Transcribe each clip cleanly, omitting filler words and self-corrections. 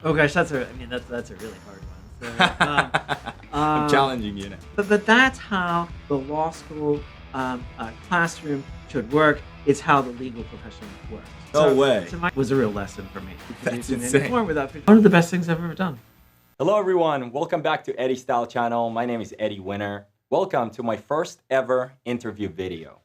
Oh gosh, that's a really hard one. I'm challenging you now. But that's how the law school classroom should work. It's how the legal profession works. No way. So it was a real lesson for me. That's In any insane. form without one of the best things I've ever done. Hello everyone, welcome back to EddieStyle channel. My name is Eddie Winner. Welcome to my first ever interview video.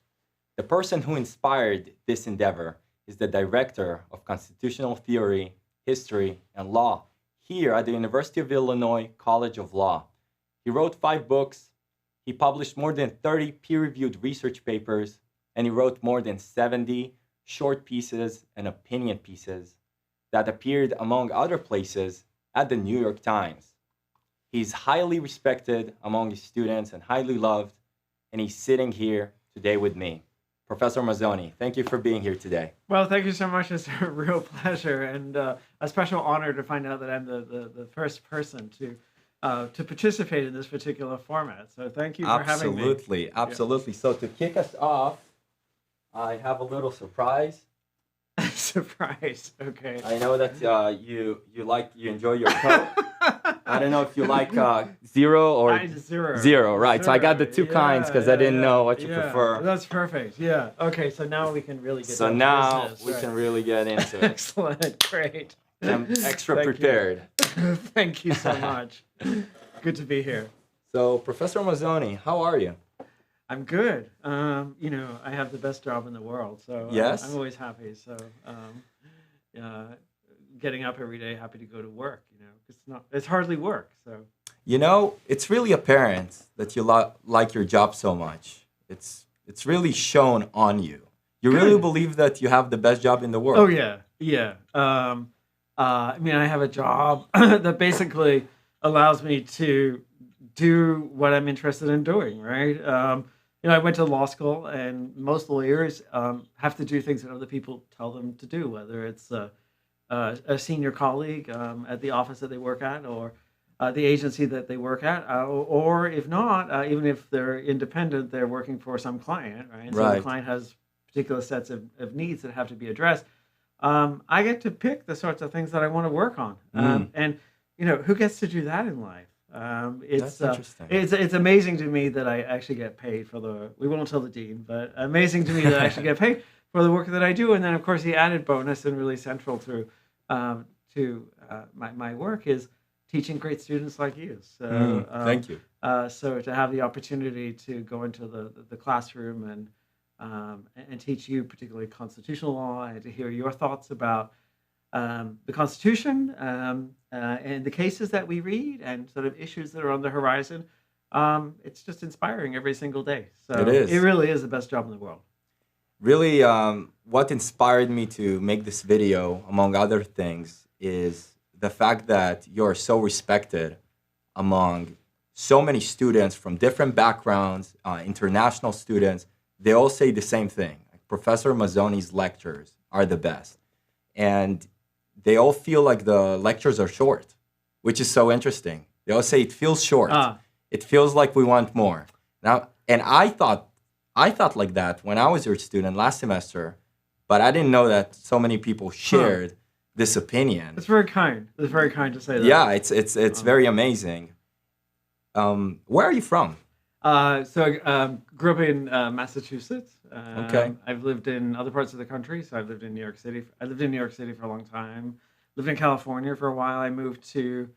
The person who inspired this endeavor is the director of constitutional theory, history, and law here at the University of Illinois College of Law. He wrote 5 books, he published more than 30 peer-reviewed research papers, and he wrote more than 70 short pieces and opinion pieces that appeared, among other places, at the New York Times. He's highly respected among his students and highly loved, and he's sitting here today with me. Professor Mazzone, thank you for being here today. Well, thank you so much. It's a real pleasure and a special honor to find out that I'm the first person to participate in this particular format. So thank you for having me. Absolutely. So to kick us off, I have a little surprise. Surprise. Okay. I know that you enjoy your coat. I don't know if you like zero or zero, right? So I got the two kinds because I didn't know what you prefer. That's perfect. Yeah. Okay. So now we can really get. So now we can really get into it. Excellent. Great. I'm extra prepared. Thank you so much. Good to be here. So Professor Mazzone, how are you? I'm good. I have the best job in the world, so yes? I'm always happy. So, getting up every day, happy to go to work. It's hardly work. So, it's really apparent that you like your job so much. It's really shown on you. You really believe that you have the best job in the world. Oh yeah. I have a job that basically allows me to do what I'm interested in doing, right? I went to law school, and most lawyers have to do things that other people tell them to do, whether it's a senior colleague at the office that they work at, or the agency that they work at, or if not, even if they're independent, they're working for some client, right? And so the client has particular sets of needs that have to be addressed. I get to pick the sorts of things that I want to work on, and who gets to do that in life? That's interesting. It's amazing to me that I actually get paid for we won't tell the dean, but amazing to me that I actually get paid for the work that I do. And then, of course, the added bonus and really central to my work is teaching great students like you. So thank you. So to have the opportunity to go into the classroom and teach you, particularly constitutional law, and to hear your thoughts about the Constitution and the cases that we read and sort of issues that are on the horizon, it's just inspiring every single day. So it is. It really is the best job in the world. Really, what inspired me to make this video, among other things, is the fact that you're so respected among so many students from different backgrounds, international students. They all say the same thing. Professor Mazzone's lectures are the best. And they all feel like the lectures are short, which is so interesting. They all say it feels short. It feels like we want more. Now, and I thought like that when I was your student last semester, but I didn't know that so many people shared this opinion. It's very kind. It's very kind to say that. Yeah, it's very amazing. Where are you from? Grew up in Massachusetts. Okay. I've lived in other parts of the country. So I've lived in New York City. I lived in New York City for a long time. Lived in California for a while. I moved to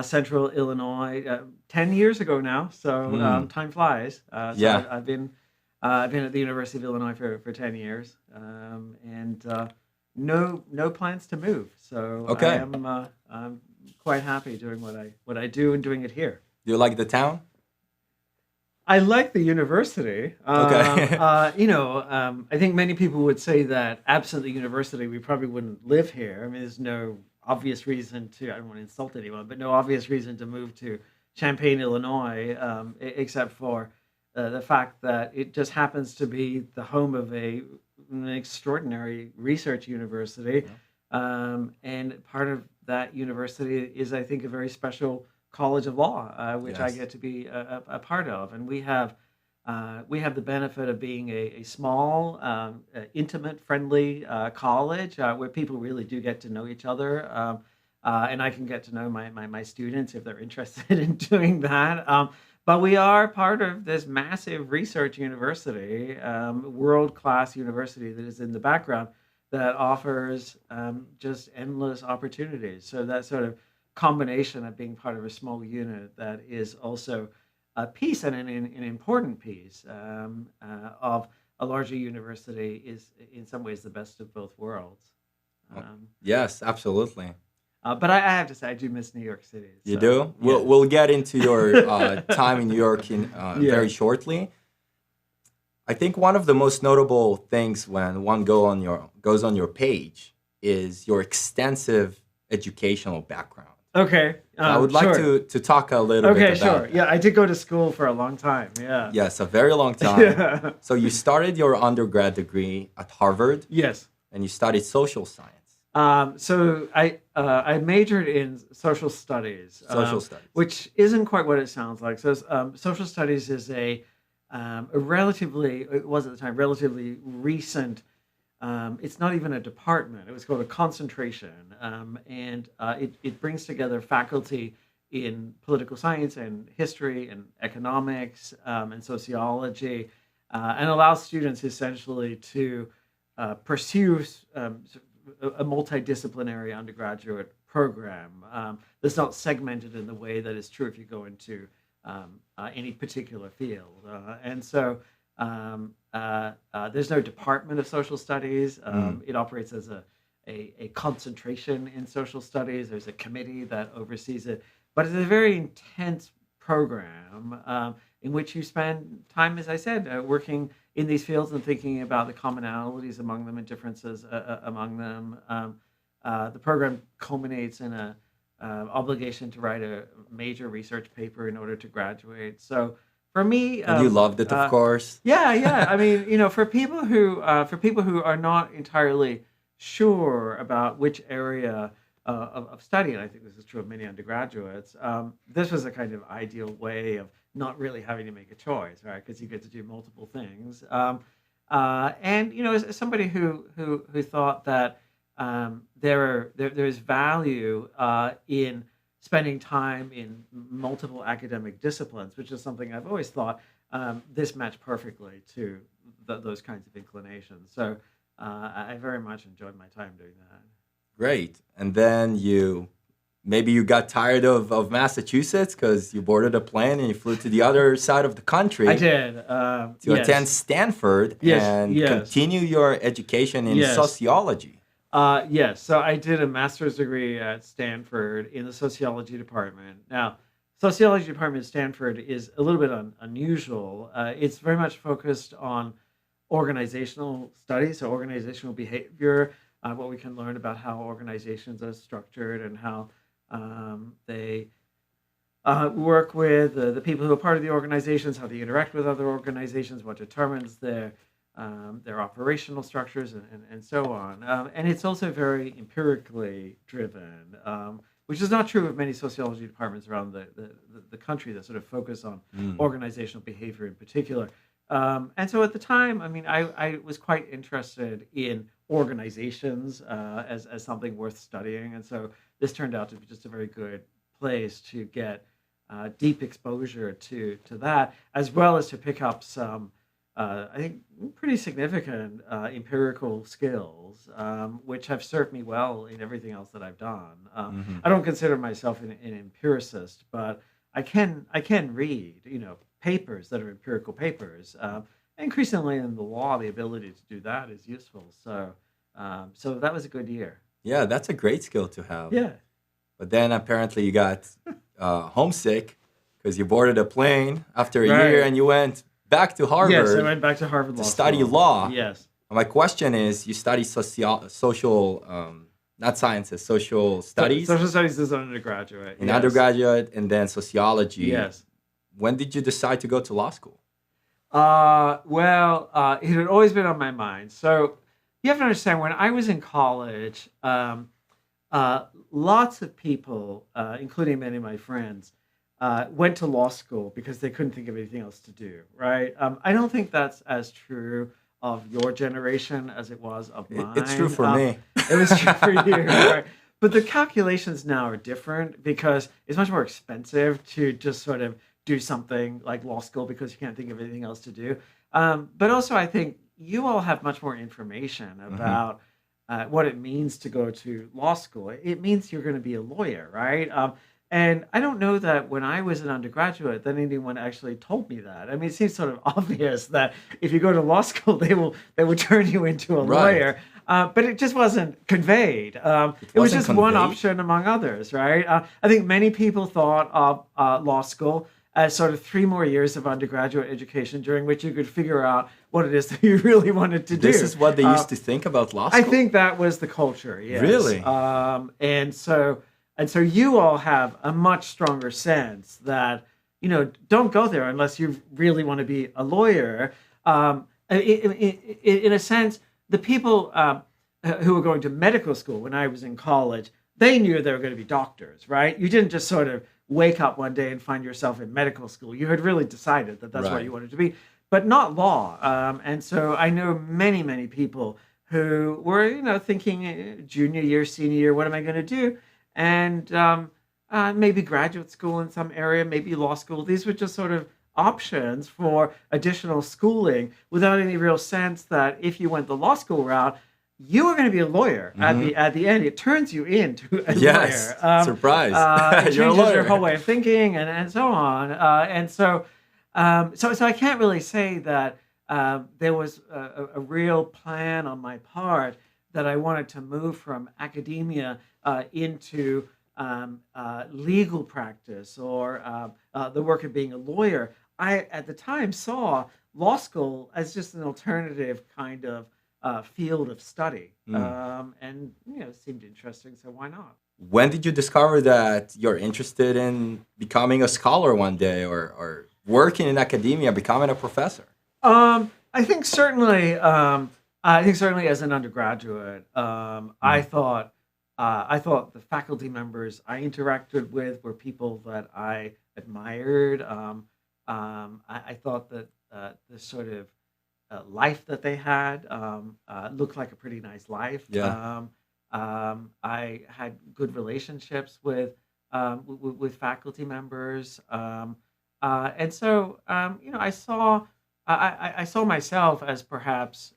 Central Illinois 10 years ago now. So time flies. I've been at the University of Illinois for 10 years, and no plans to move. So I'm quite happy doing what I do and doing it here. Do you like the town? I like the university. I think many people would say that absent the university, we probably wouldn't live here. I mean, there's no obvious reason I don't want to insult anyone, but no obvious reason to move to Champaign, Illinois, except for the fact that it just happens to be the home of an extraordinary research university. And part of that university is, I think, a very special College of Law, which I get to be a part of, and we have the benefit of being a small, intimate, friendly college where people really do get to know each other. and I can get to know my students if they're interested in doing that. But we are part of this massive research university, world-class university that is in the background that offers just endless opportunities. So that sort of combination of being part of a small unit that is also a piece and an important piece of a larger university is in some ways the best of both worlds. Yes, absolutely. But I have to say, I do miss New York City. You So, do? yeah. We'll get into your time in New York very shortly. I think one of the most notable things when one goes on your page is your extensive educational background. Okay. I would like sure. to talk a little bit about sure. that. Yeah, I did go to school for a long time. Yeah. Yes, a very long time. Yeah. So you started your undergrad degree at Harvard, Yes. and you studied social science. So I majored in social studies. Social studies. Which isn't quite what it sounds like. So social studies is a relatively, it was at the time, relatively recent. It's not even a department. It was called a concentration, and it brings together faculty in political science and history and economics and sociology, and allows students essentially to pursue a multidisciplinary undergraduate program that's not segmented in the way that is true if you go into any particular field. And so there's no department of social studies. It operates as a concentration in social studies. There's a committee that oversees it. But it's a very intense program in which you spend time, as I said, working in these fields and thinking about the commonalities among them and differences among them. The program culminates in a obligation to write a major research paper in order to graduate. So for me, And you loved it, of course. yeah. I mean, for people who are not entirely sure about which area of study, and I think this is true of many undergraduates, this was a kind of ideal way of not really having to make a choice, right? Because you get to do multiple things. And as somebody who thought that there's value in spending time in multiple academic disciplines, which is something I've always thought this matched perfectly to those kinds of inclinations. So I very much enjoyed my time doing that. Great. And then maybe you got tired of Massachusetts because you boarded a plane and you flew to the other side of the country. I did. To attend Stanford and continue your education in sociology. Yes. So I did a master's degree at Stanford in the sociology department. Now, sociology department at Stanford is a little bit unusual. It's very much focused on organizational studies, so organizational behavior, what we can learn about how organizations are structured and how they work with the people who are part of the organizations, how they interact with other organizations, what determines their operational structures, and so on. And it's also very empirically driven, which is not true of many sociology departments around the country that sort of focus on organizational behavior in particular. And so at the time, I mean, I was quite interested in organizations as something worth studying. And so this turned out to be just a very good place to get deep exposure to that, as well as to pick up some, I think, pretty significant empirical skills, which have served me well in everything else that I've done. I don't consider myself an empiricist, but I can read, papers that are empirical papers. Increasingly in the law, the ability to do that is useful. So that was a good year. Yeah, that's a great skill to have. Yeah. But then apparently you got homesick because you boarded a plane after a year and you went back to Harvard. Yes, I went back to Harvard Law to study School. law. Yes. My question is, you study social, not sciences, social studies? Social studies is undergraduate. In undergraduate and then sociology. Yes. When did you decide to go to law school? Well, it had always been on my mind. So you have to understand, when I was in college, lots of people, including many of my friends, went to law school because they couldn't think of anything else to do, right? I don't think that's as true of your generation as it was of mine. It's true for me. It was true for you, right? But the calculations now are different because it's much more expensive to just sort of do something like law school because you can't think of anything else to do. But also, I think you all have much more information Hmm. about what it means to go to law school. It means you're going to be a lawyer, right? And I don't know that when I was an undergraduate, that anyone actually told me that. I mean, it seems sort of obvious that if you go to law school, they will turn you into a Right. lawyer. But it just wasn't conveyed. It It was wasn't just one conveyed. option among others, right? I think many people thought of law school as sort of 3 more years of undergraduate education during which you could figure out what it is that you really wanted to This do. is what they used to think about law I school? think that was the culture, yes. Really? And so you all have a much stronger sense that don't go there unless you really want to be a lawyer. In a sense, the people who were going to medical school when I was in college, they knew they were going to be doctors, right? You didn't just sort of wake up one day and find yourself in medical school. You had really decided that that's what Right. you wanted to be, but not law. And so I know many, many people who were, thinking junior year, senior year, what am I going to do? And maybe graduate school in some area, maybe law school. These were just sort of options for additional schooling without any real sense that if you went the law school route, you were going to be a lawyer Hmm. at the end. It turns you into a Yes. lawyer. Surprise. It You're a changes your whole lawyer. way of thinking and so on. So I can't really say that there was a real plan on my part that I wanted to move from academia into legal practice or the work of being a lawyer. I, at the time, saw law school as just an alternative kind of field of study, Mm. and it seemed interesting. So why not? When did you discover that you're interested in becoming a scholar one day, or working in academia, becoming a professor? I think certainly. I think certainly as an undergraduate, Mm. I thought the faculty members I interacted with were people that I admired. I thought that the sort of life that they had looked like a pretty nice life. Yeah. I had good relationships with faculty members, and so I saw myself as perhaps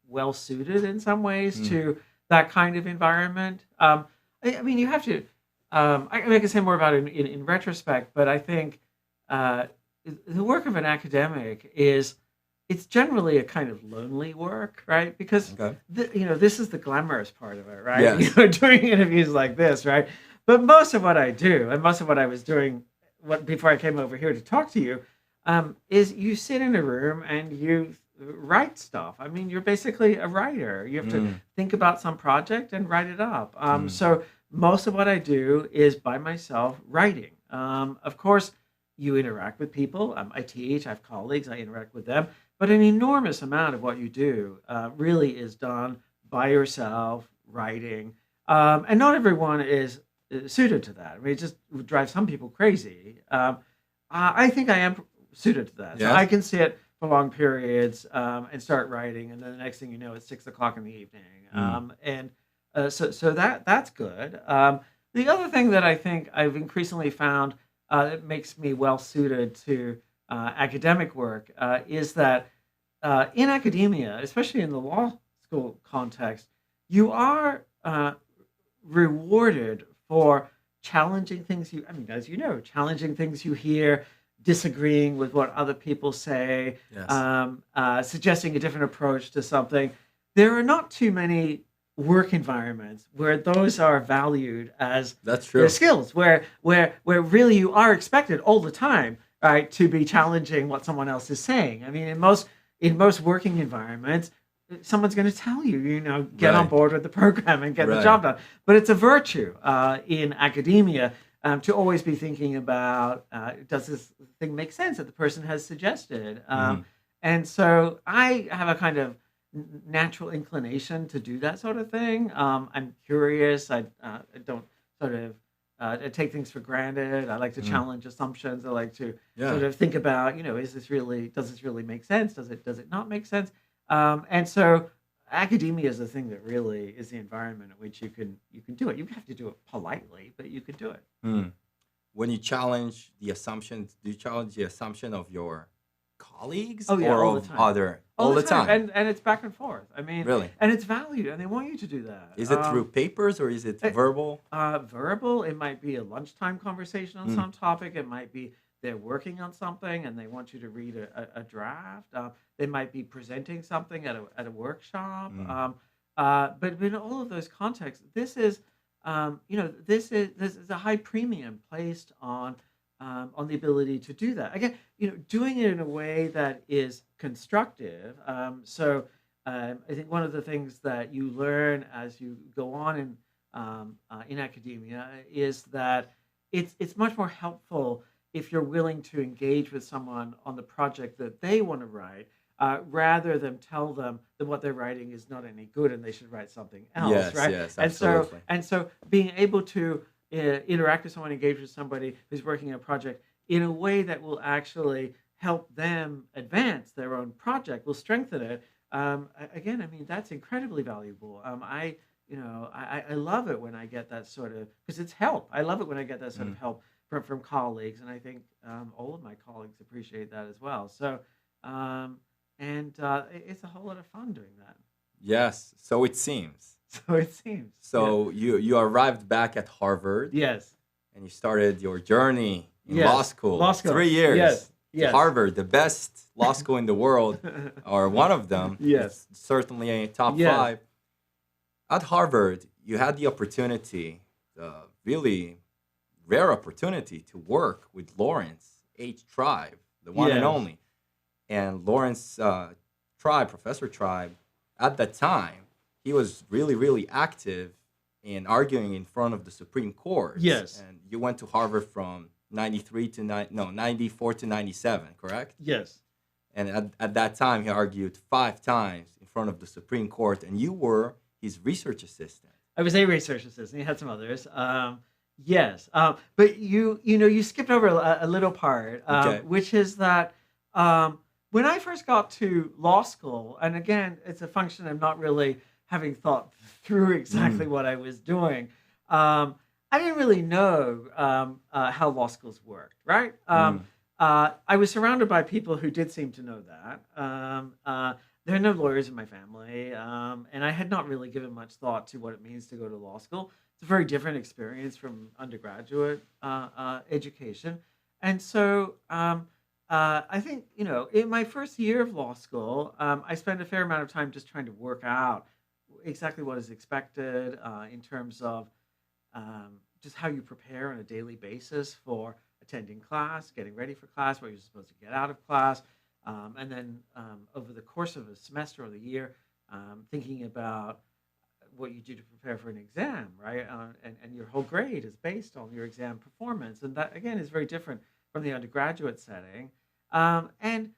well suited in some ways Mm. to that kind of environment. I mean, you have to. I can say more about it in retrospect, but I think uh, the work of an academic is it's generally a kind of lonely work, right? Because Okay. this is the glamorous part of it, right? Yes. Doing interviews like this, right? But most of what I do, and most of what I was doing, before I came over here to talk to you, is you sit in a room and you write stuff. I mean, you're basically a writer. You have to Mm. think about some project and write it up. Mm. So most of what I do is by myself writing. Of course, you interact with people. I teach. I have colleagues. I interact with them. But an enormous amount of what you do really is done by yourself, writing. And not everyone is suited to that. I mean, it just would drive some people crazy. I think I am suited to that. So I Yes. can sit for long periods and start writing, and then the next thing you know, it's 6 o'clock in the evening. Mm. And so that's good. The other thing that I think I've increasingly found that makes me well suited to academic work is that in academia, especially in the law school context, you are rewarded for challenging things I mean, as you know, challenging things you hear, disagreeing with what other people say, Yes. suggesting a different approach to something. There are not too many work environments where those are valued as That's their true. skills, where really you are expected all the time, right, to be challenging what someone else is saying. I mean, in most working environments, someone's going to tell you, get on Right. board with the program and get the Right. job done. But it's a virtue in academia to always be thinking about does this thing make sense that the person has suggested? Mhm. And so I have a kind of natural inclination to do that sort of thing. I'm curious. I don't sort of I take things for granted. I like to Mm. challenge assumptions. I like to Yeah. sort of think about, does this really make sense? Does it not make sense? And so academia is the thing that really is the environment in which you can do it. You have to do it politely, but you can do it. Hmm. When you challenge the assumptions, do you challenge the assumption of your colleagues Oh yeah, or all the of time. other all the time? And it's back and forth. I mean, Really? and it's valued, and they want you to do that. Is it through papers or is it Uh, verbal? Verbal, it might be a lunchtime conversation on Mm, some topic. It might be they're working on something and they want you to read a draft. They might be presenting something at a workshop. mm, But in all of those contexts, this is a high premium placed on the ability to do that. Again, doing it in a way that is constructive. I think one of the things that you learn as you go on in academia is that it's much more helpful if you're willing to engage with someone on the project that they want to write, rather than tell them that what they're writing is not any good and they should write something else, yes, right? yes, And absolutely. and so being able to interact with someone, engage with somebody who's working on a project in a way that will actually help them advance their own project, will strengthen it. Again, I mean, that's incredibly valuable. I love it when I get that sort of, because it's help. I love it when I get that sort Mm. of help from colleagues, and I think all of my colleagues appreciate that as well. Um, it's a whole lot of fun doing that. Yes, so it seems. So it seems, yeah, So you arrived back at Harvard yes, and you started your journey in law yes, law school. school, 3 years yes, to yes, Harvard, the best law school in the world, or one of them. yes, It's certainly a top yes, five. At Harvard, you had the opportunity, the really rare opportunity to work with Laurence H. Tribe, the one and yes, only. And Laurence Tribe, Professor Tribe, at that time, he was really, really active in arguing in front of the Supreme Court. yes, And you went to Harvard from 93 to 94 to 97, correct? yes. And at that time, he argued 5 times in front of the Supreme Court, and you were his research assistant. I was a research assistant. You had some others. Yes, but you skipped over a little part, Okay. which is that when I first got to law school, and again, it's a function of not really having thought through exactly Mm, what I was doing. I didn't really know how law schools worked, right? mm, I was surrounded by people who did seem to know that. There are no lawyers in my family, and I had not really given much thought to what it means to go to law school. It's a very different experience from undergraduate education. And so I think, in my first year of law school, I spent a fair amount of time just trying to work out exactly what is expected in terms of just how you prepare on a daily basis for attending class, getting ready for class, what you're supposed to get out of class, and then over the course of a semester or the year, thinking about what you do to prepare for an exam, right? And your whole grade is based on your exam performance, and that again is very different from the undergraduate setting. And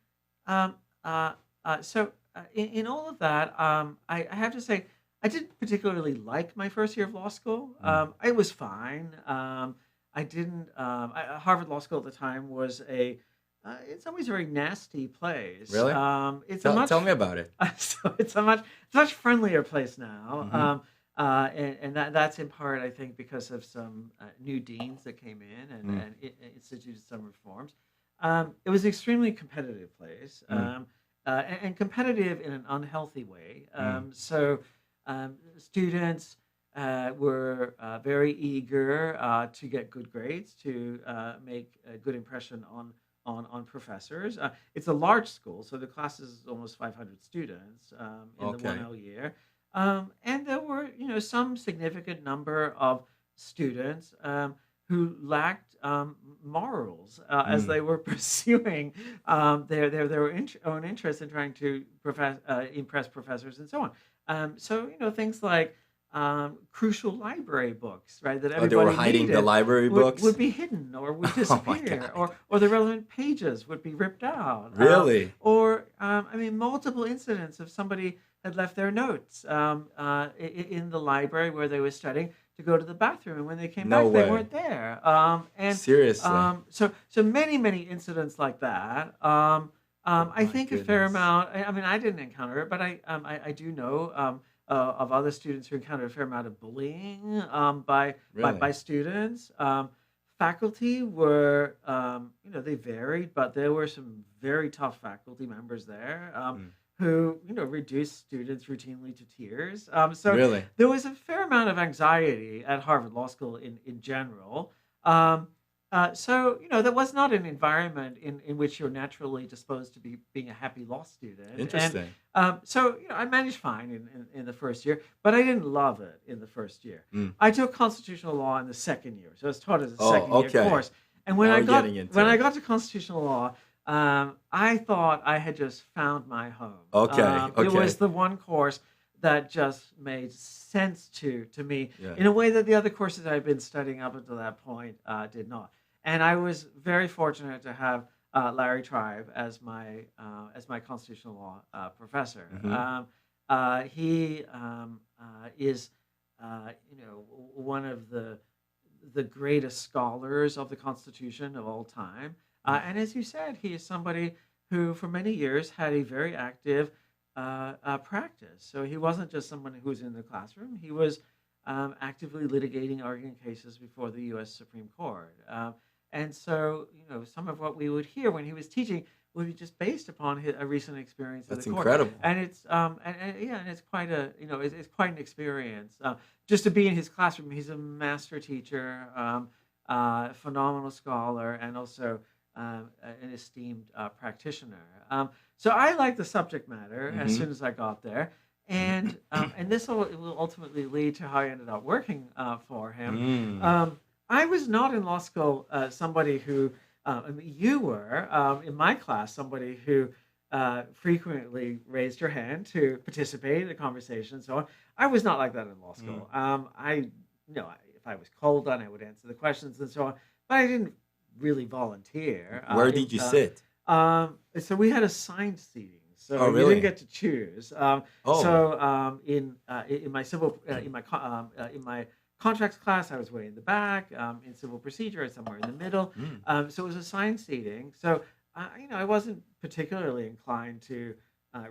so in all of that, I have to say I didn't particularly like my first year of law school. mm. It was fine. I didn't. Harvard Law School at the time was it's always a very nasty place. Really? It's a Tell much me about it. so it's a much friendlier place now. Hmm. And that's in part, I think, because of some new deans that came in Mm, and instituted some reforms. It was an extremely competitive place, mm, and competitive in an unhealthy way. mm. Students were very eager to get good grades, to make a good impression on professors. It's a large school, so the class is almost 500 students in the Okay. 1L year. And there were, some significant number of students who lacked morals as Mm. they were pursuing their own interest in trying to impress professors and so on. Things like crucial library books, right, that Oh, they were everybody hiding the needed library would books? be hidden or would Oh my disappear, God. or the relevant pages would be ripped out. Really? Multiple incidents of somebody had left their notes in the library where they were studying to go to the bathroom, and when they came No back, they way. weren't there. Seriously? So many incidents like that. Oh I my think a fair goodness. amount. I mean, I didn't encounter it, but I do know of other students who encountered a fair amount of bullying by Really? students. Faculty were, they varied, but there were some very tough faculty members there Mm. who, reduced students routinely to tears. So Really? there was a fair amount of anxiety at Harvard Law School in general. Um, so, that was not an environment in which you're naturally disposed to be being a happy law student. And Interesting. so, I managed fine in the first year, but I didn't love it in the first year. Mm. I took constitutional law in the second year, so I was taught as a second Oh, year okay. course. And Now we're getting into when I it. got to constitutional law, I thought I had just found my home. Okay. It Okay. was the one course that just made sense to me Yeah. in a way that the other courses I'd been studying up until that point did not. And I was very fortunate to have Larry Tribe as my constitutional law professor. Hmm. He is one of the greatest scholars of the Constitution of all time. And as you said, he is somebody who, for many years, had a very active practice. So he wasn't just someone who was in the classroom. He was actively litigating, arguing cases before the U.S. Supreme Court. And so, some of what we would hear when he was teaching would be just based upon a recent experience in the That's court. incredible. And it's quite it's quite an experience. Just to be in his classroom, he's a master teacher, phenomenal scholar, and also an esteemed practitioner. So I liked the subject matter as Hmm. soon as I got there, and this will ultimately lead to how I ended up working for him. Mm. I was not in law school somebody who I mean, you were in my class somebody who frequently raised your hand to participate in the conversation and so on. I was not like that in law Mm. school. If I was called on, I would answer the questions and so on, but I didn't really volunteer. Where did you sit? So we had assigned seating, so Oh, you didn't really? get to choose. Oh, In my civil in my contracts class, I was way in the back. In civil procedure, I was somewhere in the middle. mm. So it was assigned seating. So I wasn't particularly inclined to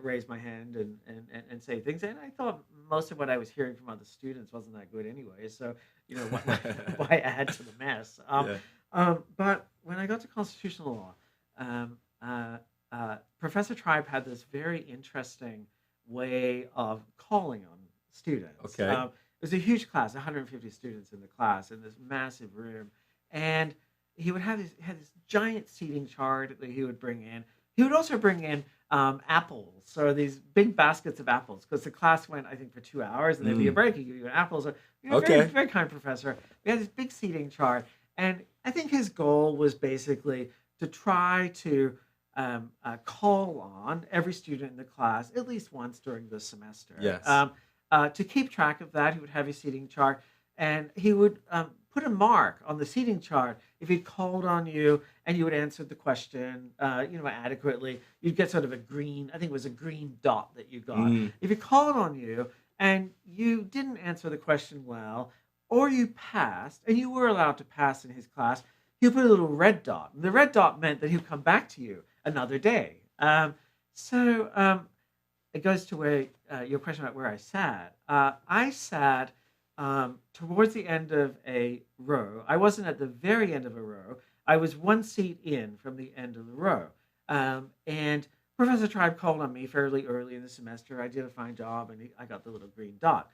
raise my hand and say things, and I thought most of what I was hearing from other students wasn't that good anyway. So why add to the mess? Yeah. But when I got to constitutional law, um, Professor Tribe had this very interesting way of calling on students. Okay. It was a huge class, 150 students in the class in this massive room, and he would had this giant seating chart that he would bring in. He would also bring in apples, so these big baskets of apples, because the class went, I think, for 2 hours, and there'd be a Mm. break. He'd give you an apple. So, very, Okay. very kind professor. We had this big seating chart, and I think his goal was basically to try to call on every student in the class at least once during the semester. Yes. To keep track of that, he would have a seating chart, and he would put a mark on the seating chart if he called on you and you would answer the question, adequately. You'd get sort of a green, I think it was a green dot that you got. Mm. If he called on you and you didn't answer the question well, or you passed, and you were allowed to pass in his class, he'd put a little red dot. And the red dot meant that he'd come back to you another day. So it goes to where your question about where I sat. I sat towards the end of a row. I wasn't at the very end of a row. I was one seat in from the end of the row. And Professor Tribe called on me fairly early in the semester. I did a fine job, and I got the little green dot.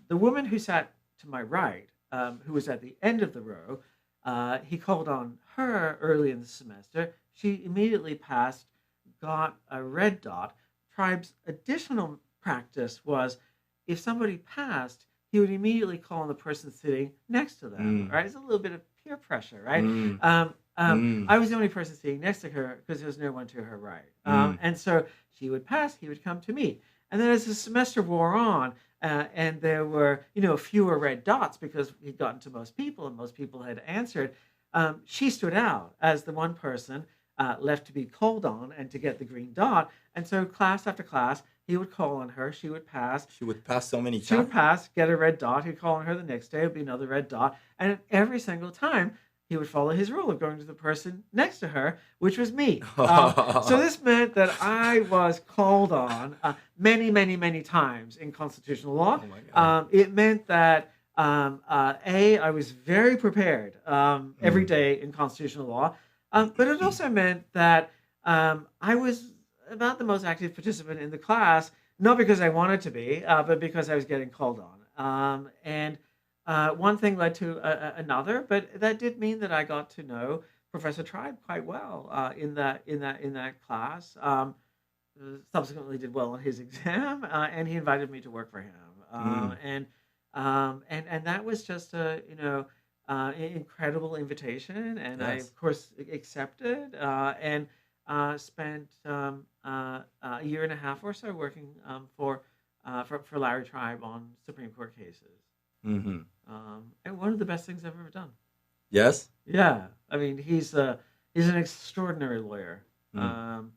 The woman who sat to my right, who was at the end of the row, he called on her early in the semester. She immediately passed, got a red dot. Tribe's additional practice was if somebody passed, he would immediately call on the person sitting next to them. Mm. Right? It's a little bit of peer pressure, right? Mm. Mm. I was the only person sitting next to her because there was no one to her right. Mm. And so she would pass, he would come to me. And then as the semester wore on, and there were, fewer red dots because he'd gotten to most people and most people had answered, she stood out as the one person left to be called on and to get the green dot. And so class after class, he would call on her. She would pass. She would pass so many She would times. pass, get a red dot. He'd call on her the next day. It would be another red dot. And every single time, he would follow his rule of going to the person next to her, which was me. So this meant that I was called on many, many, many times in constitutional law. Oh my God. It meant that I was very prepared every day in constitutional law, but it also meant that I was about the most active participant in the class, not because I wanted to be, but because I was getting called on. And one thing led to another, but that did mean that I got to know Professor Tribe quite well in that class. Subsequently, did well on his exam, and he invited me to work for him. And that was just an incredible invitation, and I Yes. of course accepted and spent a year and a half or so working for Larry Tribe on Supreme Court cases. Hmm. And one of the best things I've ever done. Yes. Yeah, I mean he's an extraordinary lawyer, Mm.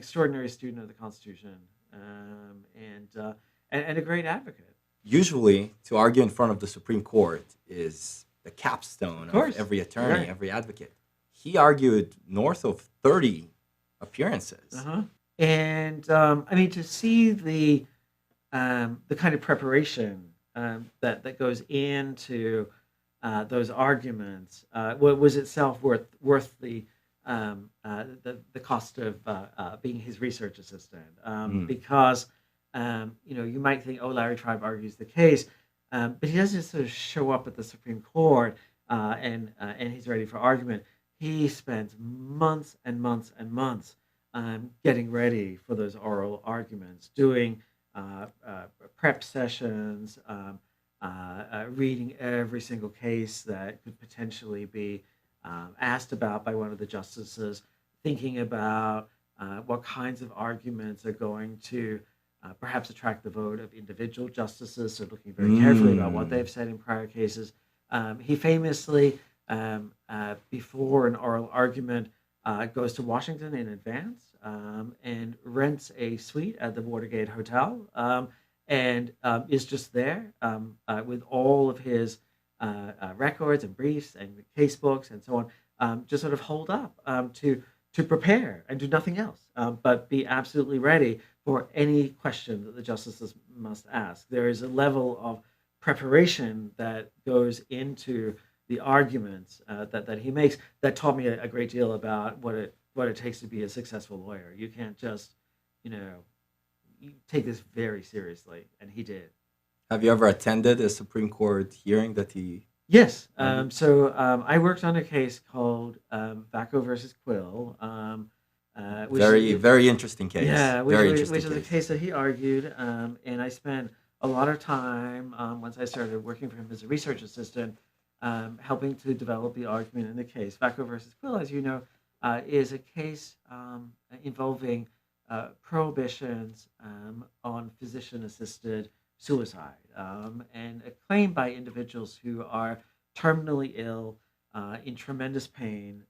extraordinary student of the Constitution, and a great advocate. Usually, to argue in front of the Supreme Court is the capstone Of of course, every attorney, right. every advocate. He argued north of 30 appearances. Uh-huh. And I mean to see the kind of preparation that goes into those arguments was itself worth the cost of being his research assistant, Mm. because you might think, oh, Larry Tribe argues the case, but he doesn't sort of show up at the Supreme Court and he's ready for argument. He spends months and months and months getting ready for those oral arguments, doing prep sessions, reading every single case that could potentially be asked about by one of the justices, thinking about what kinds of arguments are going to perhaps attract the vote of individual justices, so looking very carefully about what they've said in prior cases. He famously, before an oral argument, goes to Washington in advance and rents a suite at the Watergate Hotel, and is just there with all of his records and briefs and case books and so on, just sort of hold up to prepare and do nothing else, but be absolutely ready for any question that the justices must ask. There is a level of preparation that goes into the arguments that he makes that taught me a great deal about what it takes to be a successful lawyer. You can't just, you take this very seriously, and he did. Have you ever attended a Supreme Court hearing that he Yes. argued? So I worked on a case called Vacco versus Quill, which Very, is, very interesting case. yeah, Very interesting which is a case. case that he argued, and I spent a lot of time once I started working for him as a research assistant, helping to develop the argument in the case. Vacco versus Quill, as you know, is a case involving prohibitions on physician-assisted suicide, and a claim by individuals who are terminally ill, in tremendous pain,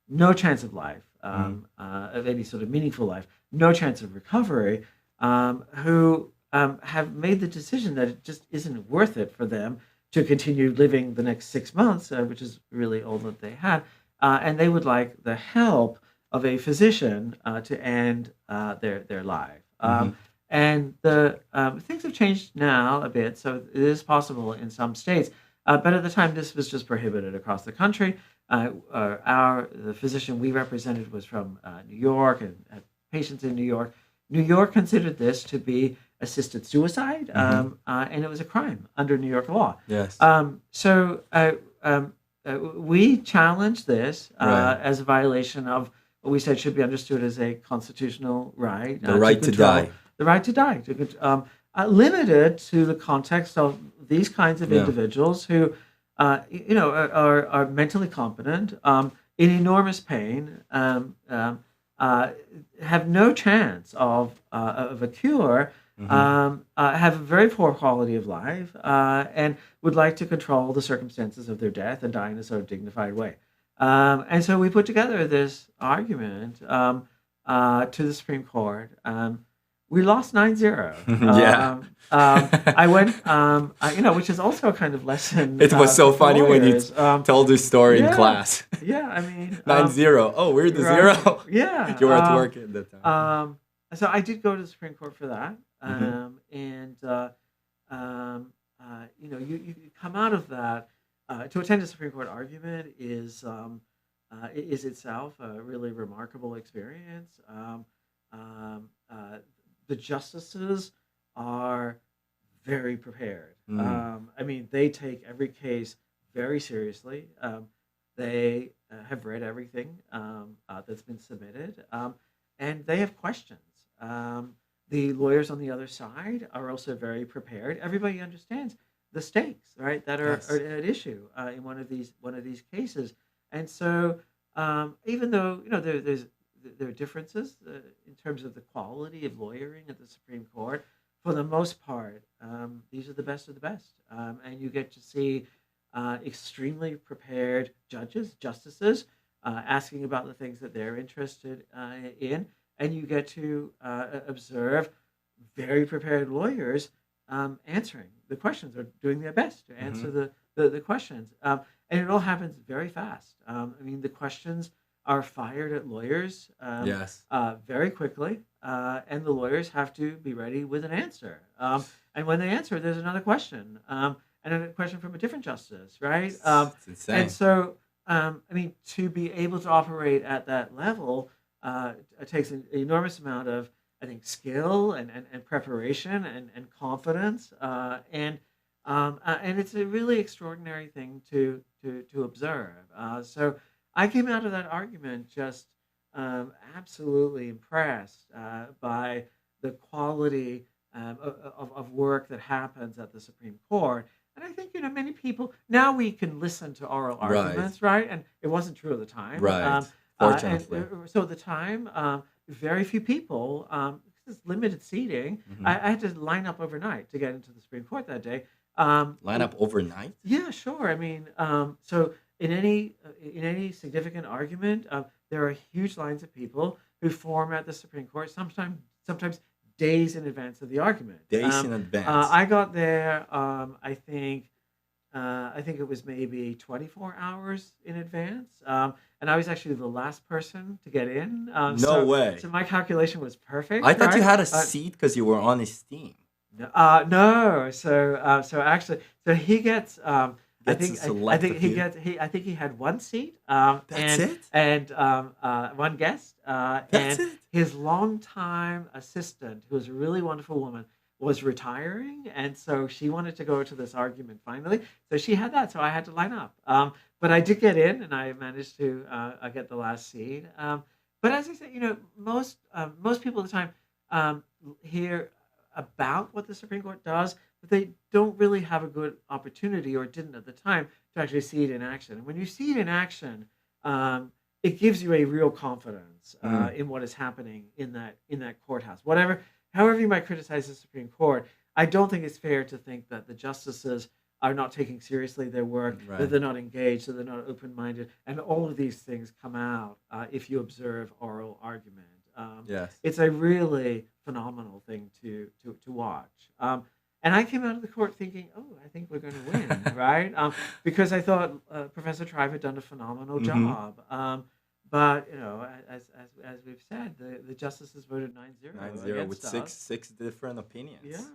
no chance of life, of any sort of meaningful life, no chance of recovery, who have made the decision that it just isn't worth it for them to continue living the next 6 months, which is really all that they had, and they would like the help of a physician to end their life. Mhm. And the things have changed now a bit, so it is possible in some states. But at the time, this was just prohibited across the country. The physician we represented was from New York and had patients in New York. New York considered this to be assisted suicide, and it was a crime under New York law. Yes. So we challenged this Right. as a violation of what we said should be understood as a constitutional right. The right to control- die. The right to die, limited to the context of these kinds of Yeah. individuals who, are mentally competent, in enormous pain, have no chance of a cure, have a very poor quality of life, and would like to control the circumstances of their death and die in a sort of dignified way. And so we put together this argument to the Supreme Court, We lost 9-0. Yeah. I went, which is also a kind of lesson. It was so for funny when you lawyers. told the story in Yeah, class. yeah. I mean, 9-0. Oh, we're the right. zero. Yeah. You were at work at that time. So I did go to the Supreme Court for that, Mhm. and you come out of that to attend a Supreme Court argument is itself a really remarkable experience. Um, uh, the justices are very prepared. Mm. I mean, they take every case very seriously. They have read everything that's been submitted, and they have questions. The lawyers on the other side are also very prepared. Everybody understands the stakes, right, that are Yes. at issue in one of these cases, and so even though there are differences in terms of the quality of lawyering at the Supreme Court, for the most part, these are the best of the best, and you get to see extremely prepared justices, asking about the things that they're interested in, and you get to observe very prepared lawyers answering the questions or doing their best to answer Mhm. the questions. And it all happens very fast. I mean, the questions are fired at lawyers Yes. very quickly, and the lawyers have to be ready with an answer. And when they answer, there's another question, and a question from a different justice, right? It's And insane. so, I mean, to be able to operate at that level it takes an enormous amount of, I think, skill and preparation and confidence, and it's a really extraordinary thing to observe. So I came out of that argument just absolutely impressed by the quality of work that happens at the Supreme Court. And I think many people now we can listen to oral Right. arguments, right? And it wasn't true at the time. Right. And Fortunately. so at the time, very few people, because limited seating, Mhm. I had to line up overnight to get into the Supreme Court that day. Line up overnight? Yeah, sure. I mean, so in any significant argument, there are huge lines of people who form at the Supreme Court, sometimes days in advance of the argument. Days in advance. I got there. I think it was maybe 24 hours in advance, and I was actually the last person to get in. No way. So my calculation was I perfect, thought you right? had a seat because you were on esteemed. No. So actually, so he gets. I Gets to think select a few. I think he had one seat, That's it? and one guest, That's and it? his longtime assistant, who was a really wonderful woman, was retiring, and so she wanted to go to this argument finally. So she had that, so I had to line up. But I did get in, and I managed to get the last seat. But as I said, most people at the time hear about what the Supreme Court does, but they don't really have a good opportunity, or didn't at the time, to actually see it in action. And when you see it in action, it gives you a real confidence Mm. in what is happening in that courthouse. However you might criticize the Supreme Court, I don't think it's fair to think that the justices are not taking seriously their work, that Right. they're not engaged, that they're not open-minded, and all of these things come out if you observe oral argument. Yes. It's a really phenomenal thing to watch. And I came out of the court thinking, oh, I think we're going to win, right? Because I thought Professor Tribe had done a phenomenal Mhm. job. But as we've said, the justices voted 9-0 9-0 with against six us. six different opinions. Yeah.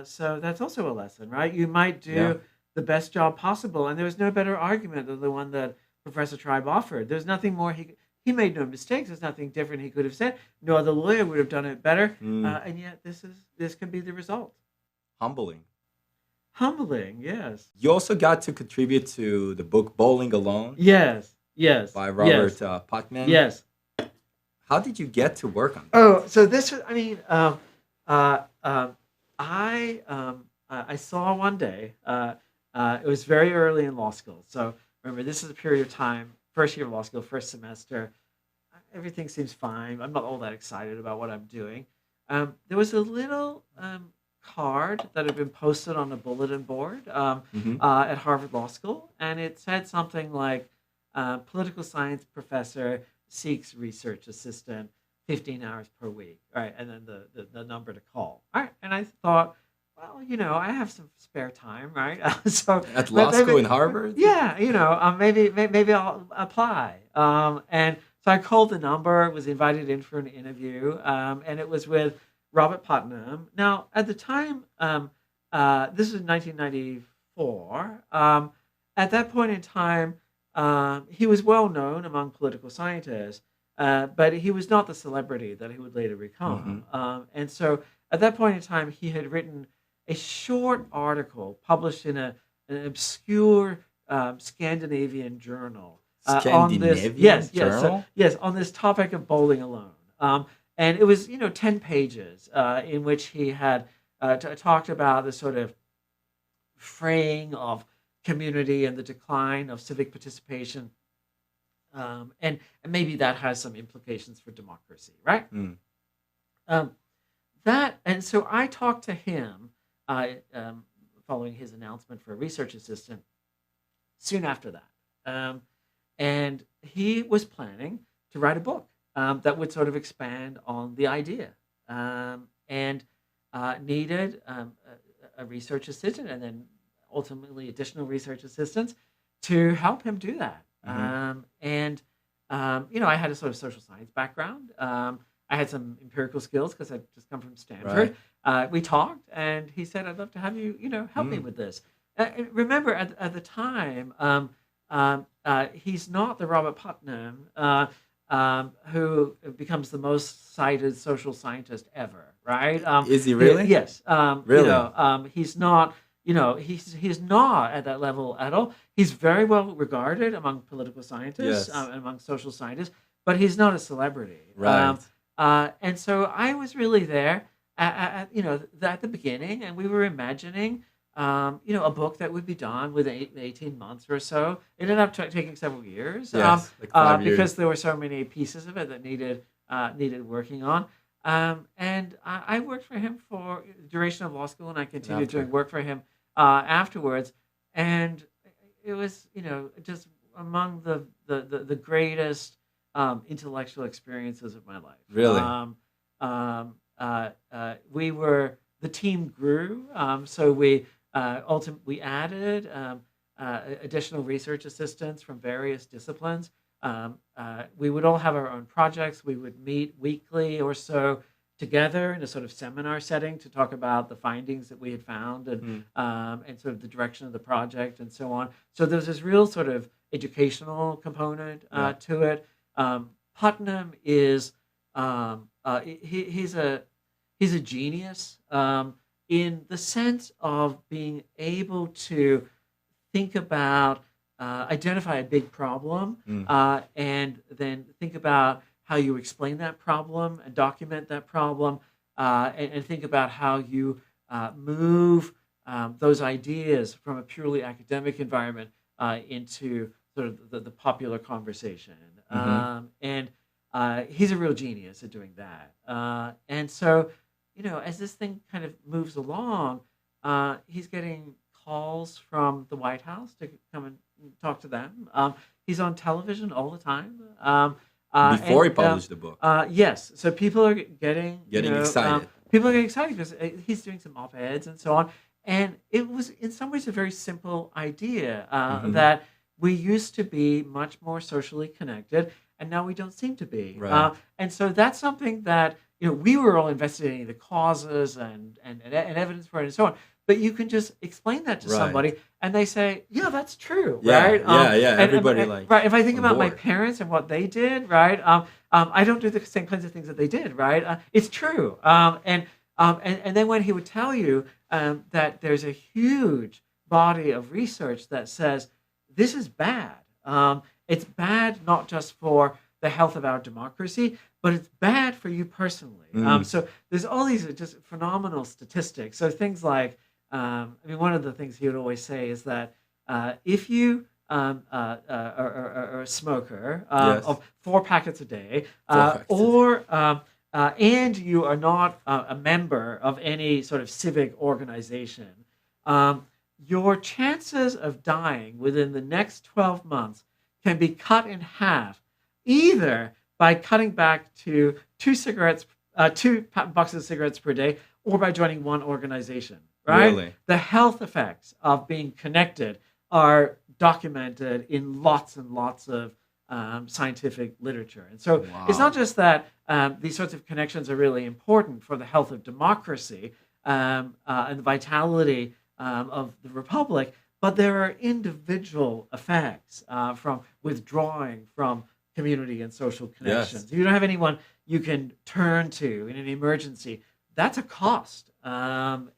So that's also a lesson, right? You might Yeah. do the best job possible, and there was no better argument than the one that Professor Tribe offered. There's nothing more he made no mistakes. There's nothing different he could have said. No other lawyer would have done it better. Mm. And yet this can be the result. Humbling. Humbling, yes, You also got to contribute to the book Bowling Alone yes, yes, by Robert Putnam. yes. How did you get to work on that? Oh, so this was. I mean, I saw one day. It was very early in law school. So remember, this is a period of time. First year of law school, first semester. Everything seems fine. I'm not all that excited about what I'm doing. There was a little card that had been posted on a bulletin board Mhm. at Harvard Law School, and it said something like, "Political science professor seeks research assistant. 15 hours per week, right? And then the number to call, all right? And I thought, well, I have some spare time, right? So At law school in Harvard? yeah, maybe I'll apply. And so I called the number, was invited in for an interview, and it was with Robert Putnam. Now, at the time, this was 1994. At that point in time, he was well known among political scientists, but he was not the celebrity that he would later become. And so at that point in time, he had written a short article published in an obscure Scandinavian journal on this. Journal? Yes, on this topic of bowling alone. And it was 10 pages in which he had talked about the sort of fraying of community and the decline of civic participation, and maybe that has some implications for democracy, right? And so I talked to him following his announcement for a research assistant soon after that, and he was planning to write a book that would sort of expand on the idea, and needed a research assistant, and then ultimately additional research assistants to help him do that. I had a sort of social science background. I had some empirical skills because I'd just come from Stanford. Right. We talked, and he said, "I'd love to have you, help me with this." Remember, at the time, he's not the Robert Putnam who becomes the most cited social scientist ever, right? Is he really? Yes. Really? He's not. He's not at that level at all. He's very well regarded among political scientists and among social scientists, but he's not a celebrity. Right. And so I was really there at the beginning, and we were imagining, a book that would be done within 18 months or so. It ended up taking several years, Yes, like 5 years. because there were so many pieces of it that needed working on. And I worked for him for the duration of law school, and I continued doing work for him afterwards. And it was, just among the greatest intellectual experiences of my life. Really? The team grew. So we ultimately added additional research assistants from various disciplines. We would all have our own projects. We would meet weekly or so together in a sort of seminar setting to talk about the findings that we had found and sort of the direction of the project and so on. So there's this real sort of educational component to it. Putnam is he's a genius in the sense of being able to think about, identify a big problem, and then think about how you explain that problem and document that problem, and think about how you move those ideas from a purely academic environment into sort of the popular conversation. And he's a real genius at doing that. And so, as this thing kind of moves along, he's getting calls from the White House to come and talk to them. He's on television all the time. Before he published the book. Yes. So people are getting excited. People are getting excited because he's doing some op-eds and so on. And it was in some ways a very simple idea that we used to be much more socially connected, and now we don't seem to be. Right. And so that's something that we were all investigating the causes and evidence for it and so on. But you can just explain that to somebody, and they say, "Yeah, that's true." Right? Everybody right. If I think about my board. parents and what they did, right? I don't do the same kinds of things that they did, right? It's true. And then when he would tell you that there's a huge body of research that says this is bad. It's bad not just for the health of our democracy, but it's bad for you personally. So there's all these just phenomenal statistics. So things like, one of the things he would always say is that if you are a smoker of 4 packets a day, and you are not a member of any sort of civic organization, your chances of dying within the next 12 months can be cut in half, either by cutting back to two boxes of cigarettes per day, or by joining one organization, right? Really? The health effects of being connected are documented in lots and lots of scientific literature. And so it's not Wow. just that these sorts of connections are really important for the health of democracy and the vitality of the republic, but there are individual effects from withdrawing from community and social Yes. connections. If you don't have anyone you can turn to in an emergency, that's a cost. And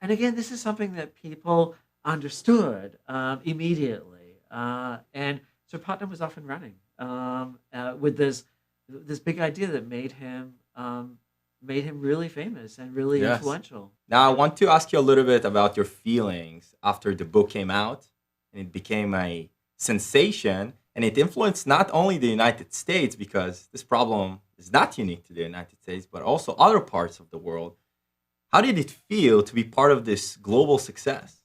again, this is something that people understood immediately. And so Putnam was off and running with this big idea that made him really famous and really Yes. influential. Now, I want to ask you a little bit about your feelings after the book came out and it became a sensation and it influenced not only the United States, because this problem is not unique to the United States, but also other parts of the world. How did it feel to be part of this global success?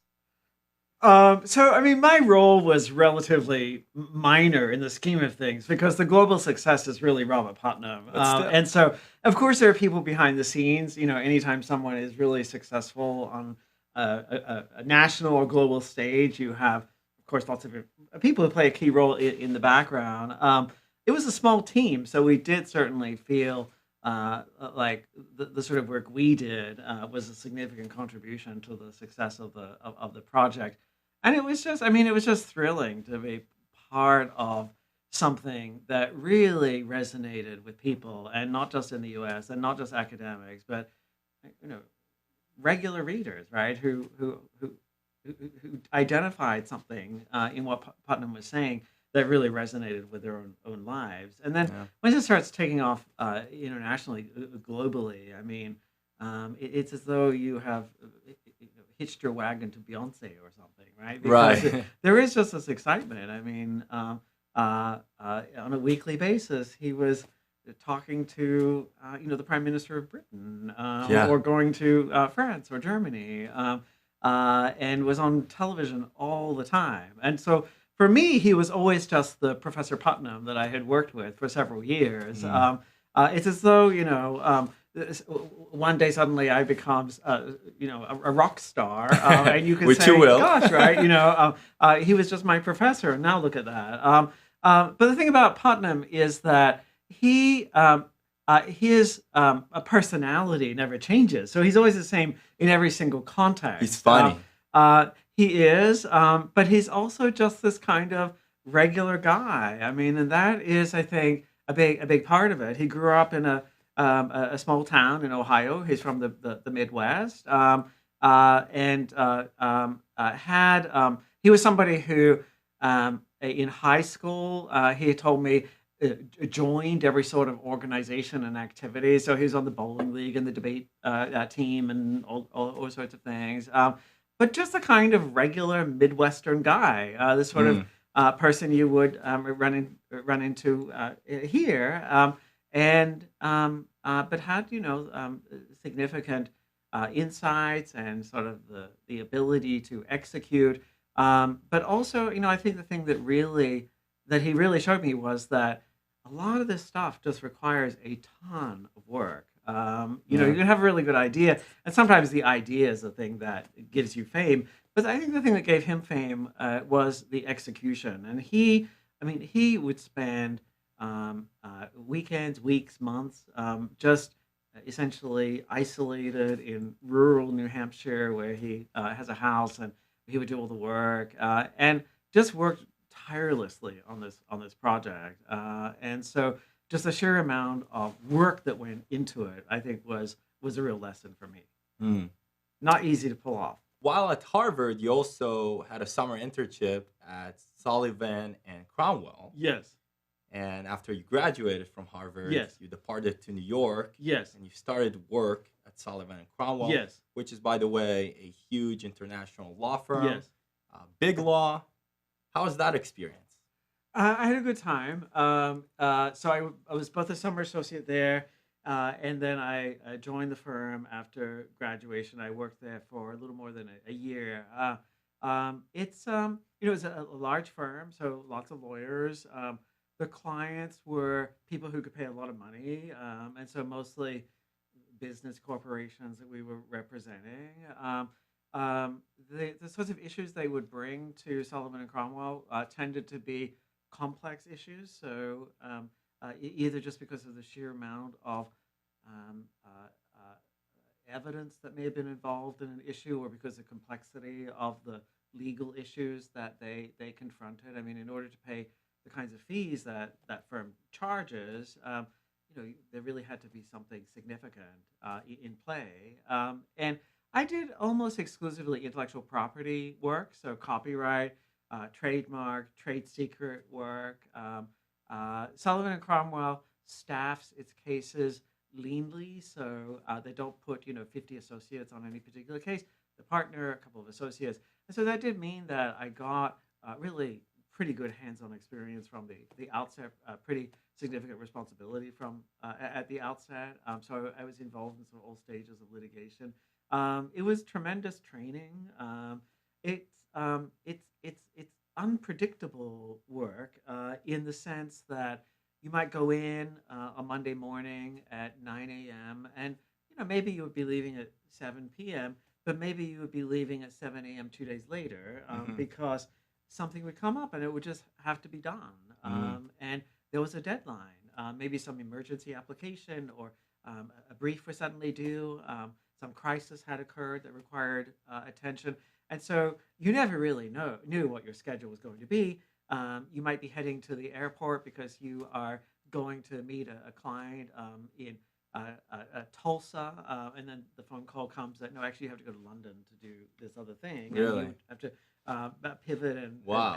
So, I mean, my role was relatively minor in the scheme of things because the global success is really Robert Putnam. But still, And so, of course, there are people behind the scenes. You know, anytime someone is really successful on a national or global stage, you have, of course, lots of people who play a key role in the background. It was a small team, so we did certainly feel like the sort of work we did was a significant contribution to the success of the project. And it was just, I mean, it was just thrilling to be part of something that really resonated with people, and not just in the US and not just academics, but you know, regular readers, right? Who identified something in what Putnam was saying that really resonated with their own lives. And then yeah. once it starts taking off internationally, globally, I mean, it's as though you have hitched your wagon to Beyonce or something, right? Because Right. there is just this excitement. I mean, on a weekly basis, he was talking to the prime minister of Britain, Yeah. or going to France or Germany, and was on television all the time. And so for me, he was always just the Professor Putnam that I had worked with for several years. Mm. It's as though one day suddenly I becomes a rock star, and you could Which you say, will. "Gosh, right? He was just my professor, and now look at that." But the thing about Putnam is that his a personality never changes, so he's always the same in every single He's context. funny. He is, but he's also just this kind of regular guy. I mean, and that is, I think, a big part of it. He grew up in a small town in Ohio. He's from the Midwest, and had he was somebody who in high school he told me joined every sort of organization and activity. So he was on the bowling league and the debate team and all sorts of things. But just a kind of regular Midwestern guy, this sort of Mm. person you would run into here, but had significant insights and sort of the ability to execute. But also, I think the thing that he really showed me was that a lot of this stuff just requires a ton of work. You Yeah. can have a really good idea, and sometimes the idea is the thing that gives you fame. But I think the thing that gave him fame was the execution, and he would spend weekends, weeks, months, just essentially isolated in rural New Hampshire, where he has a house, and he would do all the work, and just worked tirelessly on this project. And so, just the sheer amount of work that went into it, I think, was a real lesson for me. Mm. Not easy to pull off. While at Harvard, you also had a summer internship at Sullivan and Cromwell. Yes. And after you graduated from Harvard, Yes. you departed to New York Yes. and you started work at Sullivan and Cromwell, Yes. which is, by the way, a huge international law firm, Yes. big law. How was that experience? I had a good time. So I was both a summer associate there, and then I joined the firm after graduation. I worked there for a little more than a year. It's it's a large firm, so lots of lawyers. the clients were people who could pay a lot of money, and so mostly business corporations that we were representing. The sorts of issues they would bring to Sullivan and Cromwell tended to be complex issues. So either just because of the sheer amount of um, uh, evidence that may have been involved in an issue, or because of the complexity of the legal issues that they confronted. I mean, in order to pay the kinds of fees that that firm charges, there really had to be something significant in play. And I did almost exclusively intellectual property work, so copyright, trademark, trade secret work. Sullivan and Cromwell staffs its cases leanly, so they don't put 50 associates on any particular case. The partner, a couple of associates, and so that did mean that I got really pretty good hands-on experience from the outset, pretty significant responsibility from at the outset. So I was involved in sort of all stages of litigation. It was tremendous training. It's unpredictable work in the sense that you might go in a Monday morning at 9 a.m. and maybe you would be leaving at 7 p.m., but maybe you would be leaving at 7 a.m. 2 days later Hmm. because something would come up and it would just have to be done. Mm. And there was a deadline, maybe some emergency application, or a brief was suddenly due, some crisis had occurred that required attention. And so you never really knew what your schedule was going to be. You might be heading to the airport because you are going to meet a client in Tulsa, and then the phone call comes that no, actually you have to go to London to do this other thing, and Really? you have to pivot Wow.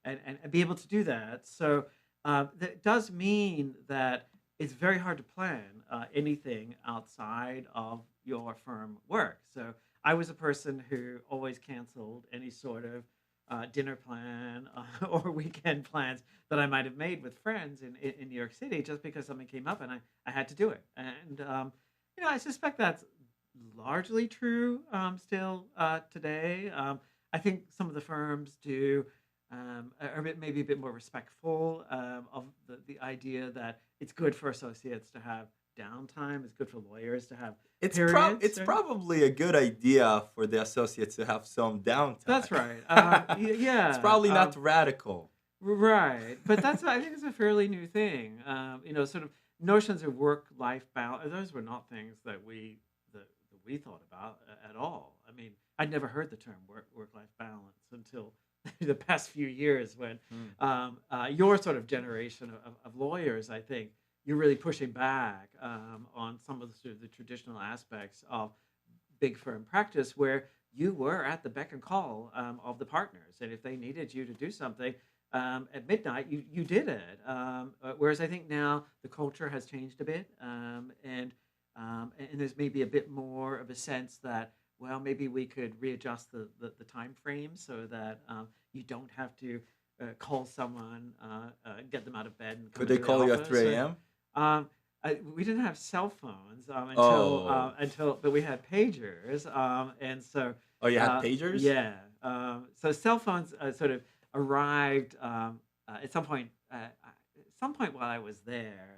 and be able to do that. So that does mean that it's very hard to plan anything outside of your firm work. So I was a person who always canceled any sort of dinner plan or weekend plans that I might have made with friends in New York City, just because something came up and I had to do it. And I suspect that's largely true still today. I think some of the firms do are maybe a bit more respectful of the idea that it's good for associates to have downtime. It's good for lawyers to have periods. It's probably a good idea for the associates to have some downtime. That's right. It's Yeah. probably not radical. Right. But I think it's a fairly new thing. Sort of notions of work-life balance. Those were not things that we thought about at all. I mean, I'd never heard the term work-life balance until the past few years, when Mm. your sort of generation of lawyers, I think, you're really pushing back on some of the sort of the traditional aspects of big firm practice, where you were at the beck and call of the partners, and if they needed you to do something at midnight, you did it. Whereas I think now the culture has changed a bit, and there's maybe a bit more of a sense that, well, maybe we could readjust the time frame so that you don't have to call someone, get them out of bed and come Could they into the call you at office. 3 a.m.? Um, we didn't have cell phones Oh. but we had pagers, and so Oh, you had pagers? yeah. So cell phones sort of arrived at some point. Some point while I was there.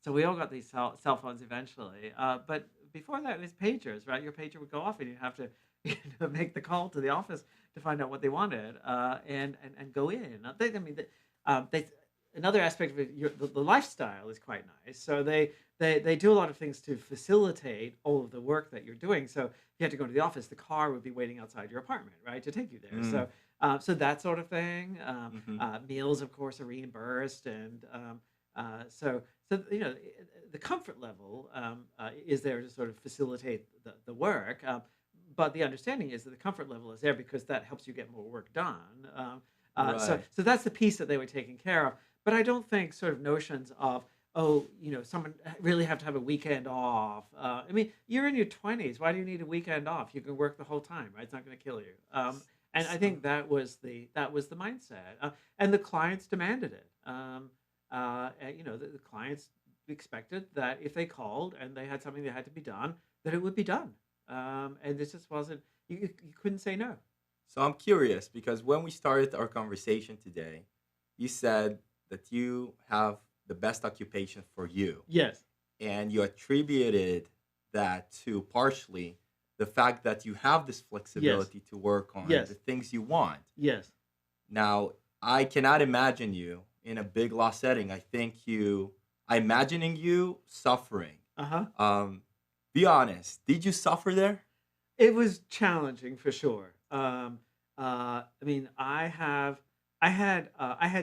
So we all got these cell phones eventually. But before that, it was pagers, right? Your pager would go off, and you'd have to make the call to the office to find out what they wanted, and go in. I mean, another aspect of it, the lifestyle is quite nice. So they do a lot of things to facilitate all of the work that you're doing. So if you had to go to the office, the car would be waiting outside your apartment, right, to take you there. Mm. So that sort of thing. Mhm. Meals, of course, are reimbursed, and so the comfort level is there to sort of facilitate the work. But the understanding is that the comfort level is there because that helps you get more work done. So Right. so that's the piece that they were taking care of. But I don't think sort of notions of, oh, someone really have to have a weekend off. I mean, you're in your 20s. Why do you need a weekend off? You can work the whole time, right? It's not going to kill you. And I So, think that was the mindset, and the clients demanded it. The clients expected that if they called and they had something that had to be done, that it would be done. And this just wasn't. You couldn't say no. so I'm curious because when we started our conversation today, you said that you have the best occupation for you, Yes. and you attributed that to partially the fact that you have this Yes. flexibility to work on Yes. the things you want. Yes. Now, I cannot imagine you in a big law setting. I'm imagining you suffering. Uh-huh. Be honest. Did you suffer there? It was challenging for sure. I mean, I had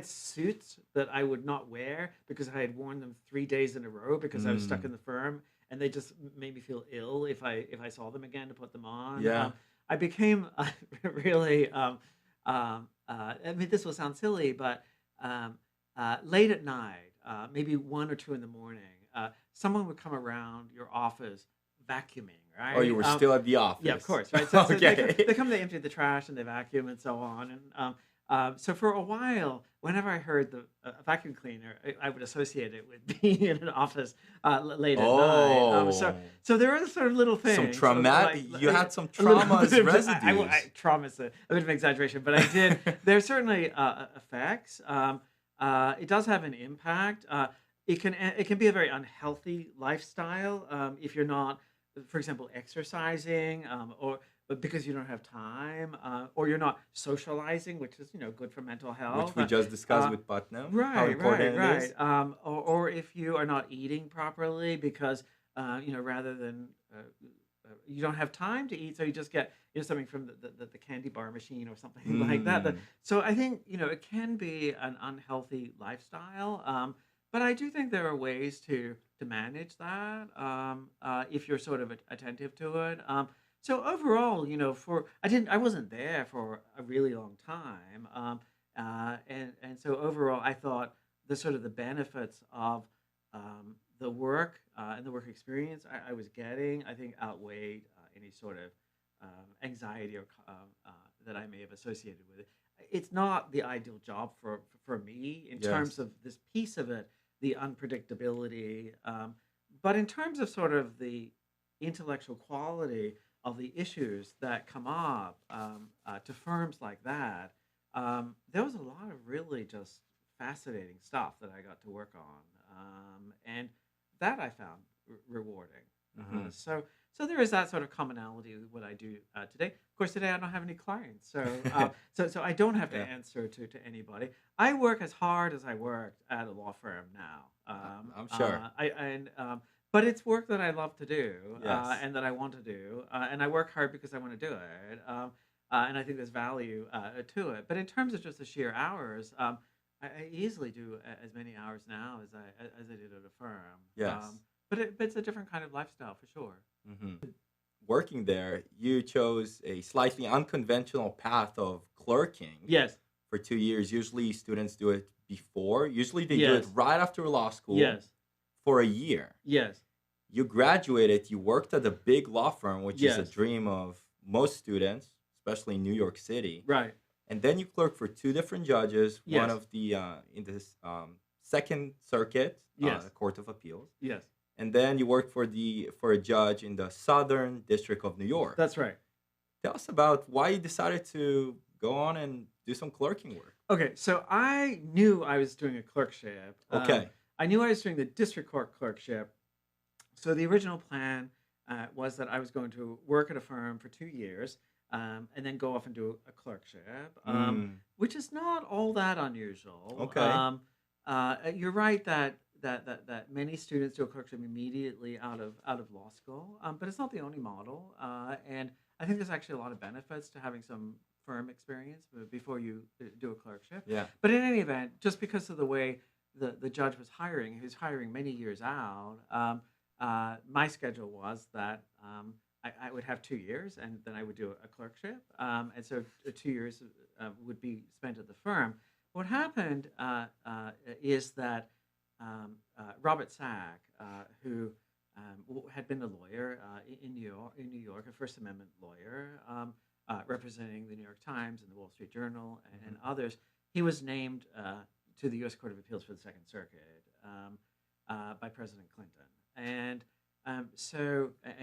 suits that I would not wear because I had worn them 3 days in a row because I was stuck Mm, in the firm, and they just made me feel ill if I saw them again to put them on. yeah. I became really. I mean, this will sound silly, but late at night, maybe 1 or 2 in the morning, someone would come around your office vacuuming, Oh, you right? were still at the Yeah, of office. course, right? So Okay. they come, they empty the trash and they vacuum and so on. And so for a while, whenever I heard the vacuum cleaner, I would associate it with being in an office late at night. Oh, So there are sort of little some things, trauma. You had some a little traumas bit of residues. trauma's a bit of an exaggeration, but I did. There's certainly effects. It does have an impact. It can be a very unhealthy lifestyle if you're not, for example, exercising or but because you don't have time or you're not socializing, which is good for mental Which health. we just discussed Uh, with Putnam, how right, right, important it right. is. Or if you are not eating properly because rather than you don't have time to eat, so you just get something from the candy bar machine or something like that. Mm, So I think it can be an unhealthy lifestyle, but I do think there are ways to manage that if you're sort of attentive to it. So overall, I wasn't there for a really long time, and so overall, I thought the sort of the benefits of the work and the work experience I was getting, I think, outweighed any sort of anxiety or that I may have associated with it. It's not the ideal job for me in terms yes. of this piece of it, the unpredictability, but in terms of sort of the intellectual quality of the issues that come up to firms like that, there was a lot of really just fascinating stuff that I got to work on, and that I found rewarding. Hmm. So there is that sort of commonality with what I do today. Of course, today I don't have any clients, so I don't have to Yeah, answer to anybody. I work as hard as I worked at a law firm now. I'm sure. But it's work that I love to do Yes. and that I want to do, and I work hard because I want to do it. And I think there's value to it. But in terms of just the sheer hours, I easily do as many hours now as I did at a firm. Yes. But it's a different kind of lifestyle for sure. Hmm. Working there, you chose a slightly unconventional path of clerking Yes, for 2 years. Usually, students do it before. Usually, they do it yes, right after law school yes, for a year. yes, You graduated, you worked at a big law firm, which is a yes. dream of most students, especially in New York City. Right. And then you clerked for two different judges, one Yes, of the in this Second Circuit yes, Court of Appeals, yes. and then you worked for a judge in the Southern District of New York. That's right. Tell us about why you decided to go on and do some clerking work. Okay, so I knew I was doing a clerkship. Okay. I knew I was doing the district court clerkship. So the original plan was that I was going to work at a firm for 2 years and then go off and do a clerkship, Mm, which is not all that unusual. okay. You're right that many students do a clerkship immediately out of law school, but it's not the only model. And I think there's actually a lot of benefits to having some firm experience before you do a clerkship. Yeah. But in any event, just because of the way the judge was hiring, he was hiring many years out. My schedule was that I would have 2 years and then I would do a clerkship. And so 2 years would be spent at the firm. What happened is that Robert Sack, who had been a lawyer in New York, a First Amendment lawyer, representing the New York Times and the Wall Street Journal and others, he was named to the U.S. Court of Appeals for the Second Circuit by President Clinton. And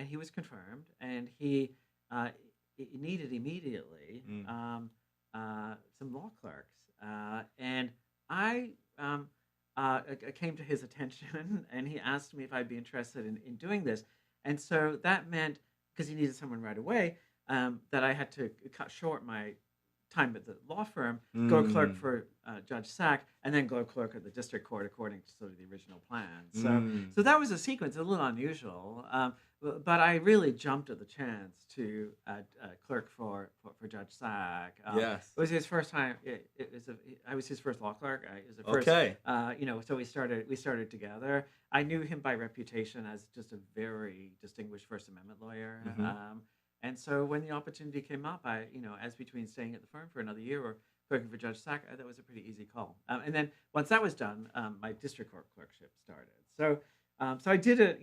he was confirmed, and he needed immediately Mm, some law clerks. And I came to his attention, and he asked me if I'd be interested in doing this. And so that meant, because he needed someone right away, that I had to cut short my time at the law firm, go clerk for Judge Sack, and then go clerk at the district court according to sort of the original plan. So that was a sequence, a little unusual, but I really jumped at the chance to clerk for Judge Sack. Yes. It was his first time. I was his first law clerk. It was the first, Okay. So we started together. I knew him by reputation as just a very distinguished First Amendment lawyer. And so when the opportunity came up, as between staying at the firm for another year or clerking for Judge Sack, that was a pretty easy call. And then once that was done, my district court clerkship started. So I did it,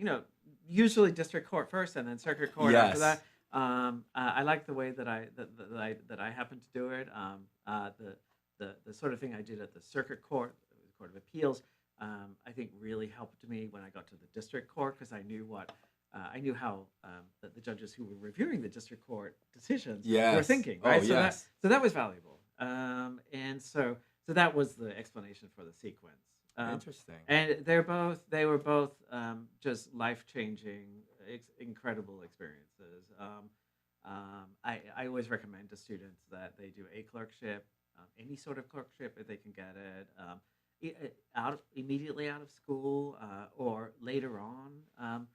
usually district court first and then circuit court after that. I like the way that I happened to do it. The sort of thing I did at the circuit court, the Court of Appeals, I think really helped me when I got to the district court, because I knew how the judges who were reviewing the district court decisions were thinking, right? So that was valuable, and so that was the explanation for the sequence. Interesting. And they were both just life-changing, incredible experiences. I always recommend to students that they do a clerkship, any sort of clerkship if they can get it, immediately out of school or later on.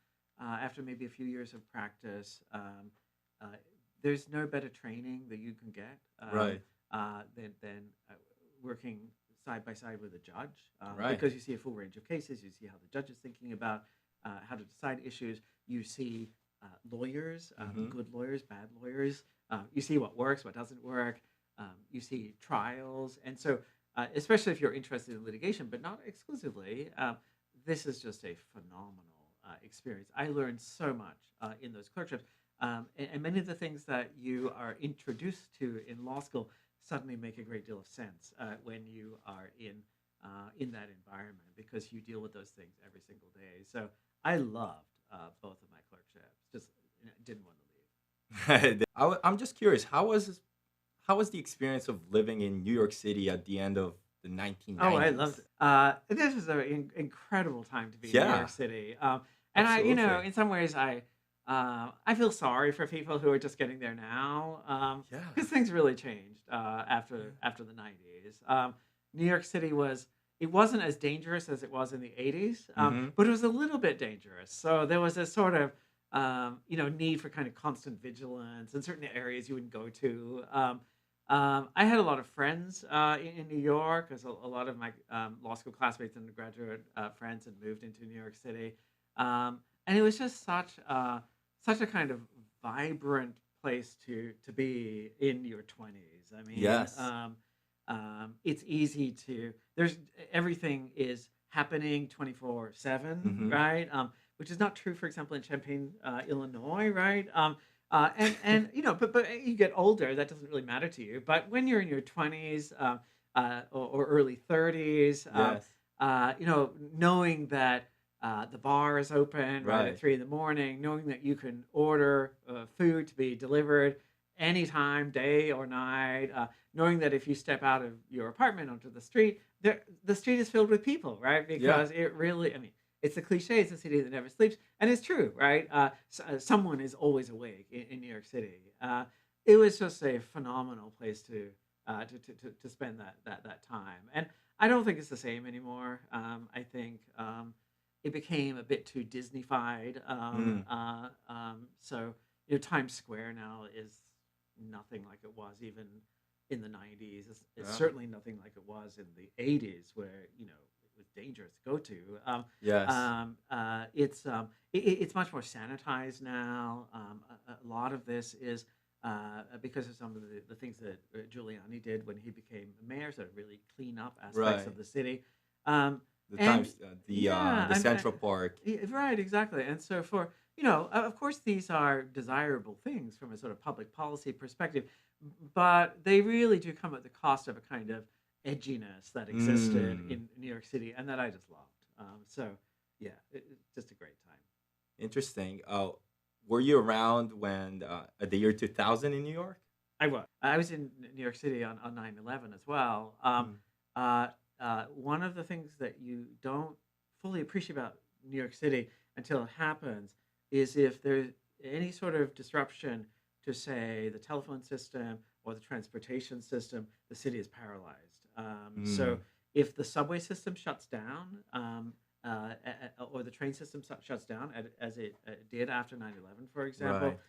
After maybe a few years of practice, there's no better training that you can get than working side by side with a judge, because you see a full range of cases. You see how the judge is thinking about how to decide issues. You see lawyers, good lawyers, bad lawyers. You see what works, what doesn't work. You see trials. And so especially if you're interested in litigation, but not exclusively, this is just a phenomenal experience. I learned so much in those clerkships, and many of the things that you are introduced to in law school suddenly make a great deal of sense when you are in that environment, because you deal with those things every single day. So I loved both of my clerkships. Just didn't want to leave. I'm just curious, how was the experience of living in New York City at the end of the 1990s? Oh, I loved it. This was an incredible time to be in New York City. And Absolutely. in some ways, I feel sorry for people who are just getting there now, because things really changed after the 90s. New York City wasn't as dangerous as it was in the 80s, but it was a little bit dangerous. So there was a sort of need for kind of constant vigilance in certain areas you wouldn't go to. I had a lot of friends in New York, because a lot of my law school classmates and undergraduate friends had moved into New York City. And it was just such a kind of vibrant place to be in your 20s. I mean, it's easy to, everything is happening 24/7, right? Which is not true, for example, in Champaign, Illinois, right? And but you get older, that doesn't really matter to you. But when you're in your 20s or early 30s, knowing that the bar is open right at 3 a.m, knowing that you can order food to be delivered anytime, day or night, knowing that if you step out of your apartment onto the street, the street is filled with people, right? Because it really, I mean, it's a cliche, it's a city that never sleeps, and it's true, right? Someone is always awake in New York City. It was just a phenomenal place to spend that time, and I don't think it's the same anymore. I think it became a bit too Disney-fied. So Times Square now is nothing like it was even in the 90s. It's certainly nothing like it was in the 80s, where it was dangerous to go to. It's much more sanitized now. A lot of this is because of some of the things that Giuliani did when he became mayor, so to really clean up aspects of the city. The Central Park. Right, exactly. And so of course, these are desirable things from a sort of public policy perspective, but they really do come at the cost of a kind of edginess that existed in New York City, and that I just loved. It's just a great time. Interesting. Were you around when at the year 2000 in New York? I was in New York City on 9/11 as well. one of the things that you don't fully appreciate about New York City until it happens is if there's any sort of disruption to, say, the telephone system or the transportation system, the city is paralyzed. So Mm, if the subway system shuts down, or the train system shuts down, as it did after 9/11, for example, right.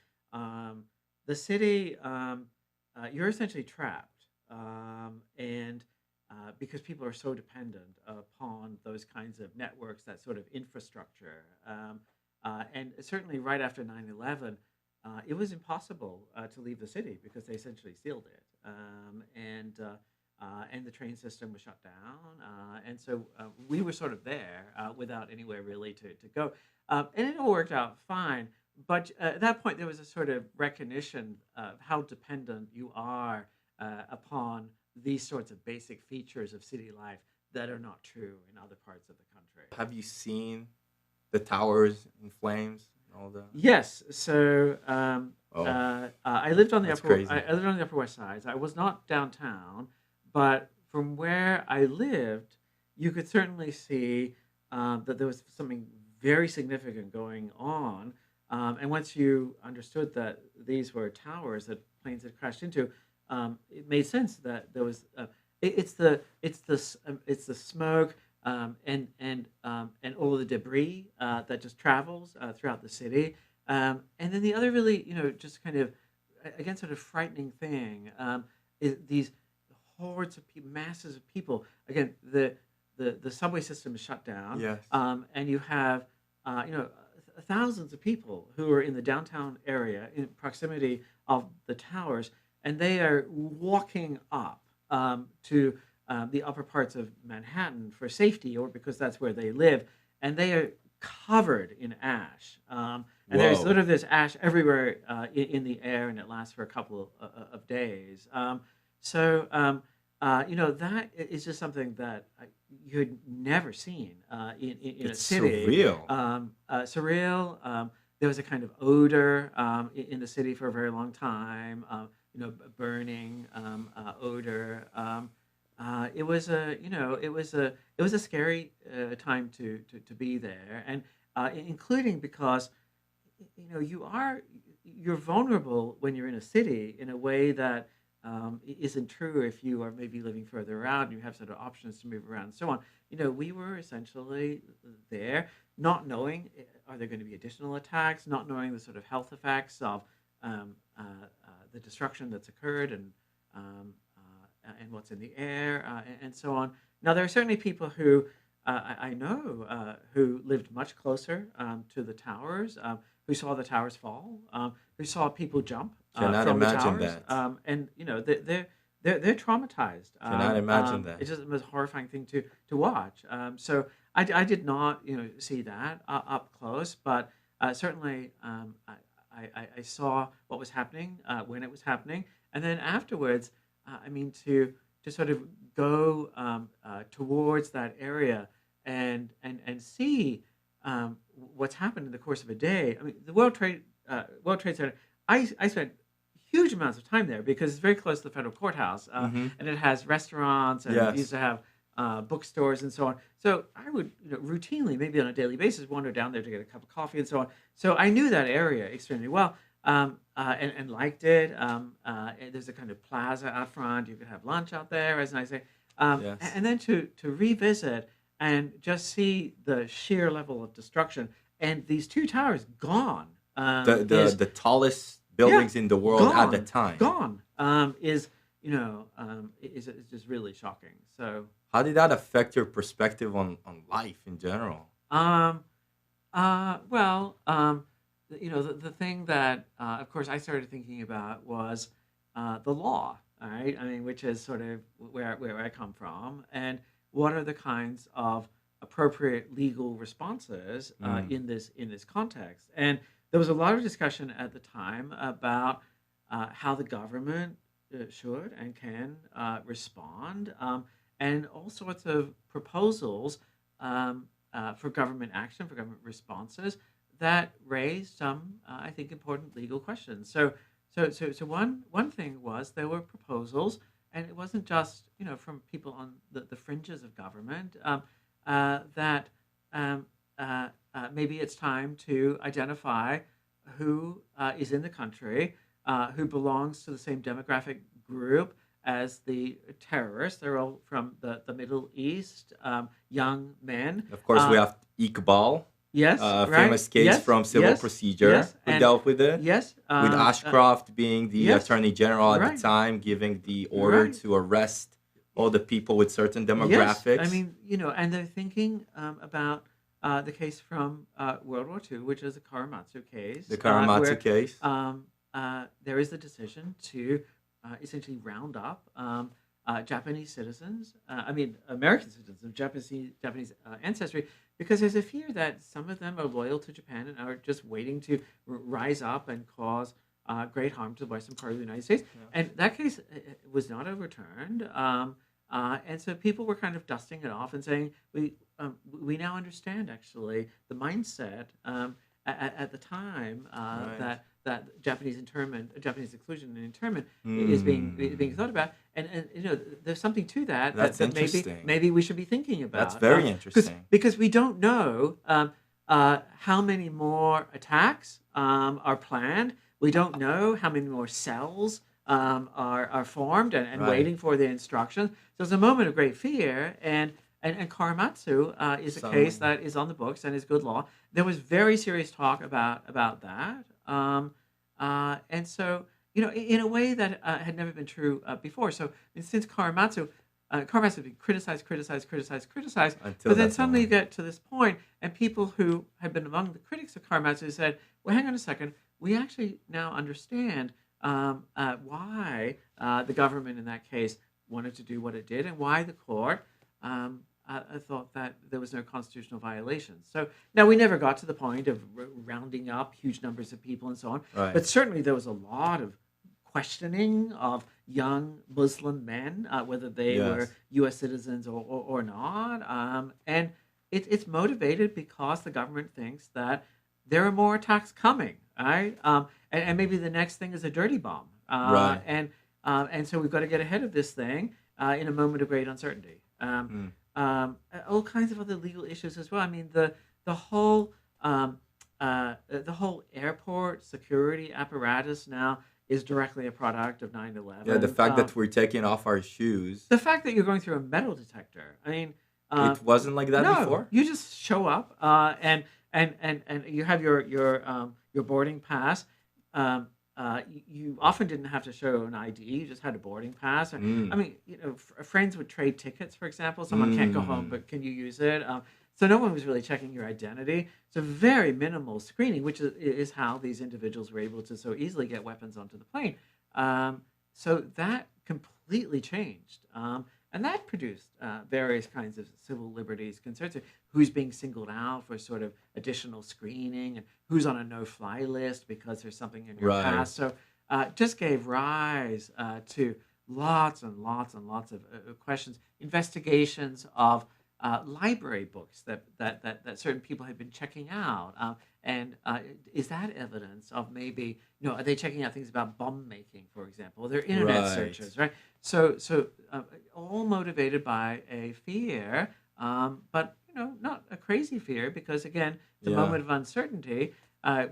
um, the city, you're essentially trapped. And because people are so dependent upon those kinds of networks, that sort of infrastructure. And certainly right after 9/11, it was impossible to leave the city because they essentially sealed it. And the train system was shut down. And so we were sort of there without anywhere really to go. And it all worked out fine. But at that point, there was a sort of recognition of how dependent you are upon these sorts of basic features of city life that are not true in other parts of the country. Have you seen the towers in flames? And all the Yes. So oh, I lived on the that's upper. crazy. I lived on the Upper West Side. I was not downtown, but from where I lived, you could certainly see that there was something very significant going on. And once you understood that these were towers that planes had crashed into, it made sense that there was. It's the smoke and all of the debris that just travels throughout the city. And then the other really, just kind of, again, sort of frightening thing is these hordes of people, masses of people. Again, the subway system is shut down, Yes. and you have, thousands of people who are in the downtown area in proximity of the towers, and they are walking up to the upper parts of Manhattan for safety or because that's where they live, and they are covered in ash. And there's Whoa. sort of this ash everywhere in the air, and it lasts for a couple of days. That is just something that you had never seen in a It's city. surreal. Surreal. There was a kind of odor in the city for a very long time. Burning odor. It was a scary time to be there, and including because you're vulnerable when you're in a city in a way that isn't true if you are maybe living further out and you have sort of options to move around and so on. We were essentially there, not knowing are there going to be additional attacks, not knowing the sort of health effects of the destruction that's occurred and what's in the air and so on. Now there are certainly people who I know who lived much closer to the towers, who saw the towers fall, who saw people jump Cannot from the imagine towers, that. and they're traumatized. Cannot imagine that. It was a horrifying thing to watch. So I did not see that up close, but certainly I saw what was happening when it was happening, and then afterwards, to sort of go towards that area and see what's happened in the course of a day. I mean, the World Trade Center. I spent huge amounts of time there because it's very close to the federal courthouse, Hmm. and it has restaurants and it used Yes. to have bookstores and so on. So I would routinely, maybe on a daily basis, wander down there to get a cup of coffee and so on. So I knew that area extremely well. And liked it. And there's a kind of plaza out front. You could have lunch out there, as I say. Yes. And then to revisit and just see the sheer level of destruction and these two towers gone is The tallest yeah buildings in the world at the time. gone is just really shocking. So How did that affect your perspective on life in general? um, well, the thing that, of course, I started thinking about was the law. All right, I mean, which is sort of where I come from, and what are the kinds of appropriate legal responses Mm, in this context. And there was a lot of discussion at the time about how the government should and can respond, and all sorts of proposals for government action, for government responses that raised some, I think, important legal questions. So one thing was there were proposals, and it wasn't just from people on the fringes of government, that um, maybe it's time to identify who is in the country, who belongs to the same demographic group as the terrorists. They're all from the Middle East, young men. Of course, we have Iqbal, Yes, right. famous case Yes, from civil yes, procedure, yes, who and dealt with it. yes, With Ashcroft being the yes, attorney general at right, the time, giving the order right. to arrest all the people with certain Yes, I demographics. mean, and they're thinking about the case from World War II, which is a Kawamatsu case, The Karamatsu where case. there is the decision to essentially round up Japanese citizens, American citizens of Japanese ancestry, because there's a fear that some of them are loyal to Japan and are just waiting to rise up and cause great harm to the western part of the United States. Yeah. And that case was not overturned. And so people were kind of dusting it off and saying, we now understand actually the mindset at the time Right. that Japanese internment, Japanese exclusion and internment is being thought Hmm. about, and there's something to that That's that interesting. maybe we should be thinking That's about, very because interesting. we don't know how many more attacks are planned. We don't know how many more cells are formed and Right. waiting for the instructions. So it's a moment of great fear, and Karamatsu is a case Some, that is on the books and is good law. There was very serious talk about that, and so in a way that had never been true before. So since Karamatsu had been criticized, until but then that suddenly you point. get to this point, and people who had been among the critics of Karamatsu said, "Well, hang on a second. We actually now understand why the government in that case wanted to do what it did, and why the court thought that there was no constitutional violation." So now we never got to the point of rounding up huge numbers of people and so on, Right. but certainly there was a lot of questioning of young Muslim men, whether they were Yes. U.S. citizens or not, and it's motivated because the government thinks that there are more attacks coming, right? And maybe the next thing is a dirty bomb, Right. and so we've got to get ahead of this thing in a moment of great uncertainty. Mm. All kinds of other legal issues as well. I mean, the whole the whole airport security apparatus now is directly a product of 9/11. Yeah, the fact that we're taking off our shoes, The fact that you're going through a metal detector. I mean, it wasn't like that no, before. you just show up and you have your boarding pass. You often didn't have to show an ID; you just had a boarding pass. I Mm. mean, friends would trade tickets, for example. Someone can't go home, Mm. but can you use it? So no one was really checking your identity. So very minimal screening, which is how these individuals were able to so easily get weapons onto the plane. So that completely changed. And that produced various kinds of civil liberties concerns. Who's being singled out for sort of additional screening, and who's on a no-fly list because there's something in your Right. past. So just gave rise to lots and lots and lots of questions, investigations of library books that certain people had been checking out. And is that evidence of maybe, are they checking out things about bomb making, for example? They're internet Right. searches, right? So all motivated by a fear, but not a crazy fear, because again, it's a Yeah. moment of uncertainty.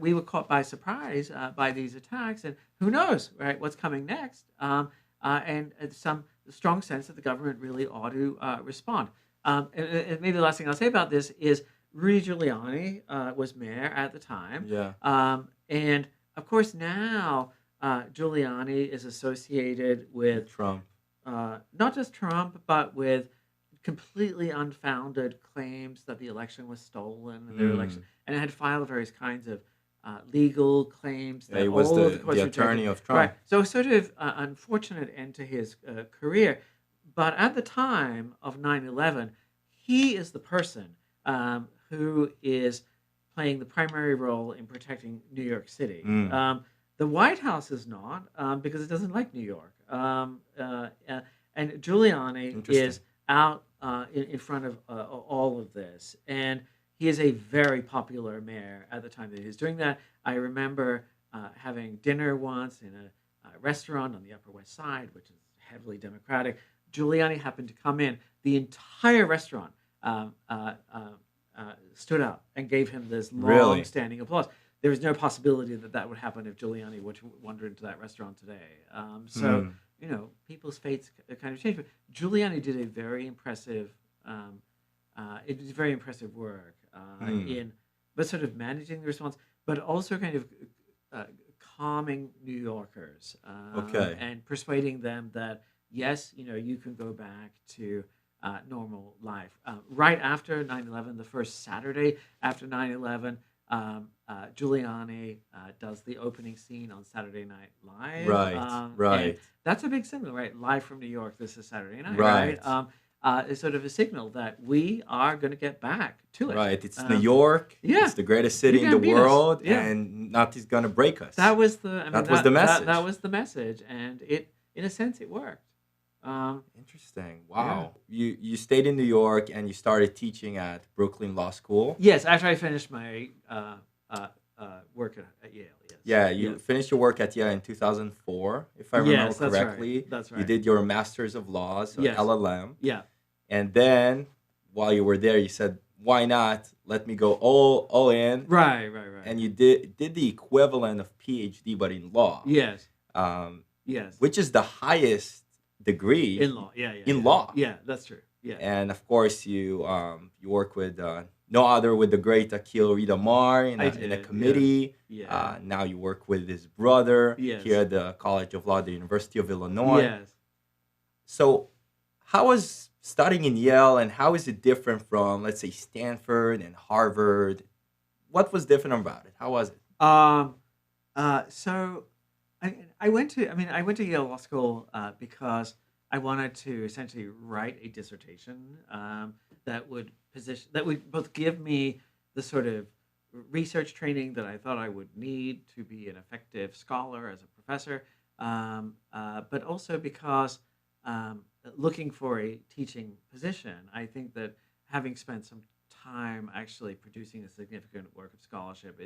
We were caught by surprise by these attacks, and who knows, right? What's coming next? And some strong sense that the government really ought to respond. And maybe the last thing I'll say about this is Rudy Giuliani was mayor at the time, Yeah. and of course now Giuliani is associated with Trump. not just Trump, but with completely unfounded claims that the election was stolen and their election, Mm. and had filed various kinds of legal claims Yeah, that he was all of the the courts rejected. attorney of Right. Trump. So sort of unfortunate end to his career. But at the time of 9/11, he is the person who is playing the primary role in protecting New York City. Mm. The White House is not, because it doesn't like New York. And Giuliani Interesting. is out in front of all of this. And he is a very popular mayor at the time that he's doing that. I remember having dinner once in a restaurant on the Upper West Side, which is heavily Democratic. Giuliani happened to come in. The entire restaurant stood up and gave him this Really? long standing applause. There was no possibility that that would happen if Giuliani were to wander into that restaurant today. So, you know, people's fates kind of changed. But Giuliani did a very impressive, it was very impressive work in, but sort of managing the response, but also kind of calming New Yorkers Okay. and persuading them that, yes, you know, you can go back to normal life. Right after 9/11, the first Saturday after 9/11, Giuliani does the opening scene on Saturday Night Live. Right, And right, that's a big signal, right? Live from New York, this is Saturday night, right, right? It's sort of a signal that we are going to get back to it. right. It's New York. Yeah. It's the greatest You city in the can't beat us. world, Yeah. and nothing's gonna break us. That was the, I mean, That was the message. That was the message, and it, in a sense, it worked. Interesting. Wow. You stayed in New York and you started teaching at Brooklyn Law School. Yes, after I finished my work at Yale. Yes. Yeah, you Yes. finished your work at Yale in 2004, if I remember Yes, that's right. correctly. That's You right. did your Master's of Laws, so Yes. LLM. Yeah. And then while you were there, you said, why not? Let me go all in. Right. And you did the equivalent of PhD, but in law. Yes. Um, Yes. which is the highest degree In law. Yeah. in law. Yeah, that's true. Yeah. And of course, you work with no other with the great Akil Ridamar in I a did, committee. Yeah. Now you work with his brother Yes. here at the College of Law at the University of Illinois. Yes. So how was studying in Yale, and how is it different from, let's say, Stanford and Harvard? What was different about it? How was it? So I went to Yale Law School because I wanted to essentially write a dissertation that would both give me the sort of research training that I thought I would need to be an effective scholar as a professor, but also because looking for a teaching position, I think that having spent some time actually producing a significant work of scholarship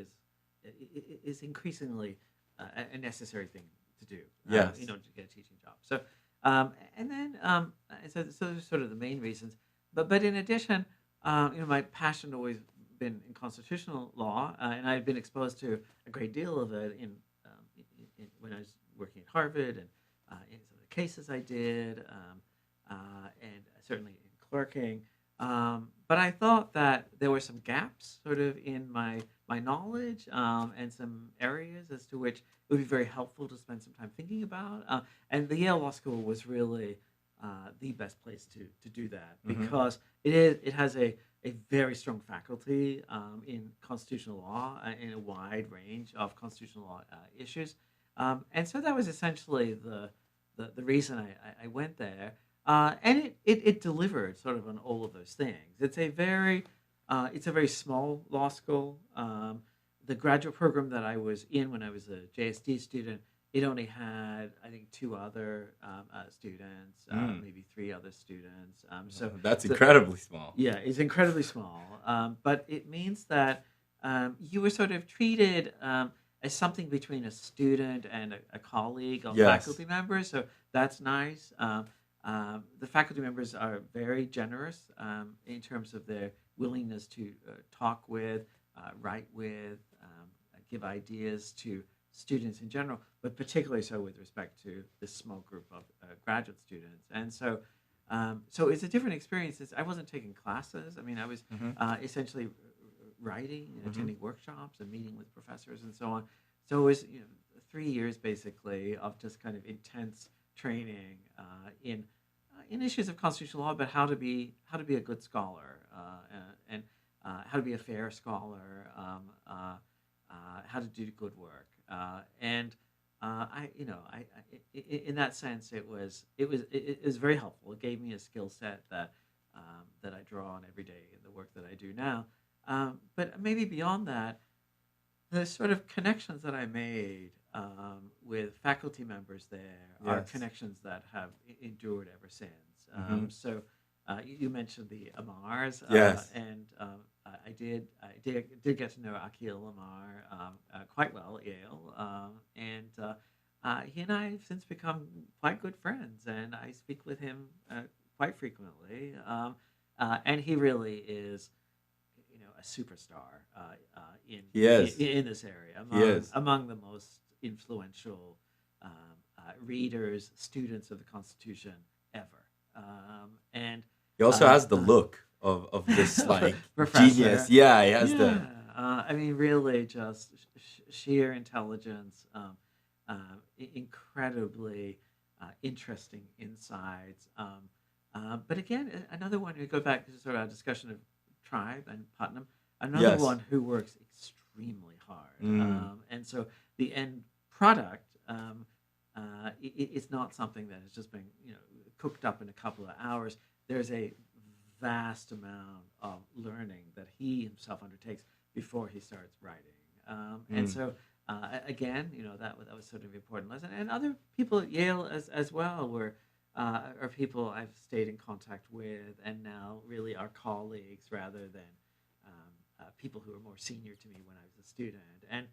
is increasingly a necessary thing to do Yes. in order to get a teaching job. So so those are sort of the main reasons. But in addition, my passion always been in constitutional law, and I've been exposed to a great deal of it in when I was working at Harvard and in some of the cases I did, and certainly in clerking. But I thought that there were some gaps sort of in my knowledge and some areas as to which it would be very helpful to spend some time thinking about. And the Yale Law School was really the best place to do that because it has a very strong faculty in constitutional law in a wide range of constitutional law issues. And so that was essentially the reason I went there. And it delivered sort of on all of those things. It's a very small law school. The graduate program that I was in when I was a JSD student, it only had, I think, 2 other students, maybe 3 other students. So That's incredibly small. yeah, it's incredibly small. But it means that you were sort of treated as something between a student and a colleague of Yes. faculty members. So that's nice. The faculty members are very generous in terms of their willingness to talk with, write with, give ideas to students in general, but particularly so with respect to this small group of graduate students. And so it's a different experience. I wasn't taking classes. I mean, I was essentially writing, attending workshops, and meeting with professors and so on. So it was 3 years basically of just kind of intense training in issues of constitutional law, but how to be a good scholar and how to be a fair scholar, how to do good work, and in that sense, it was very helpful. It gave me a skill set that I draw on every day in the work that I do now. But maybe beyond that, the sort of connections that I made with faculty members there are Yes. connections that have endured ever since. So you mentioned the Amars, Yes. and I did get to know Akil Amar quite well at Yale, and he and I have since become quite good friends, and I speak with him quite frequently. And he really is, a superstar He is. in this area, He is. among the most influential readers, students of the Constitution ever. And He also has the uh, look of this like professor. genius. Yeah, he has the. Yeah, I mean, really, just sheer intelligence, incredibly interesting insights. But again, another one who go back to sort of our discussion of Tribe and Putnam. Another Yes. one who works extremely hard, Mm. and so the end product it's not something that has just been cooked up in a couple of hours. There's a vast amount of learning that he himself undertakes before he starts writing. And Mm. so, again, that was sort of an important lesson. And other people at Yale as well are people I've stayed in contact with and now really are colleagues rather than people who are more senior to me when I was a student. And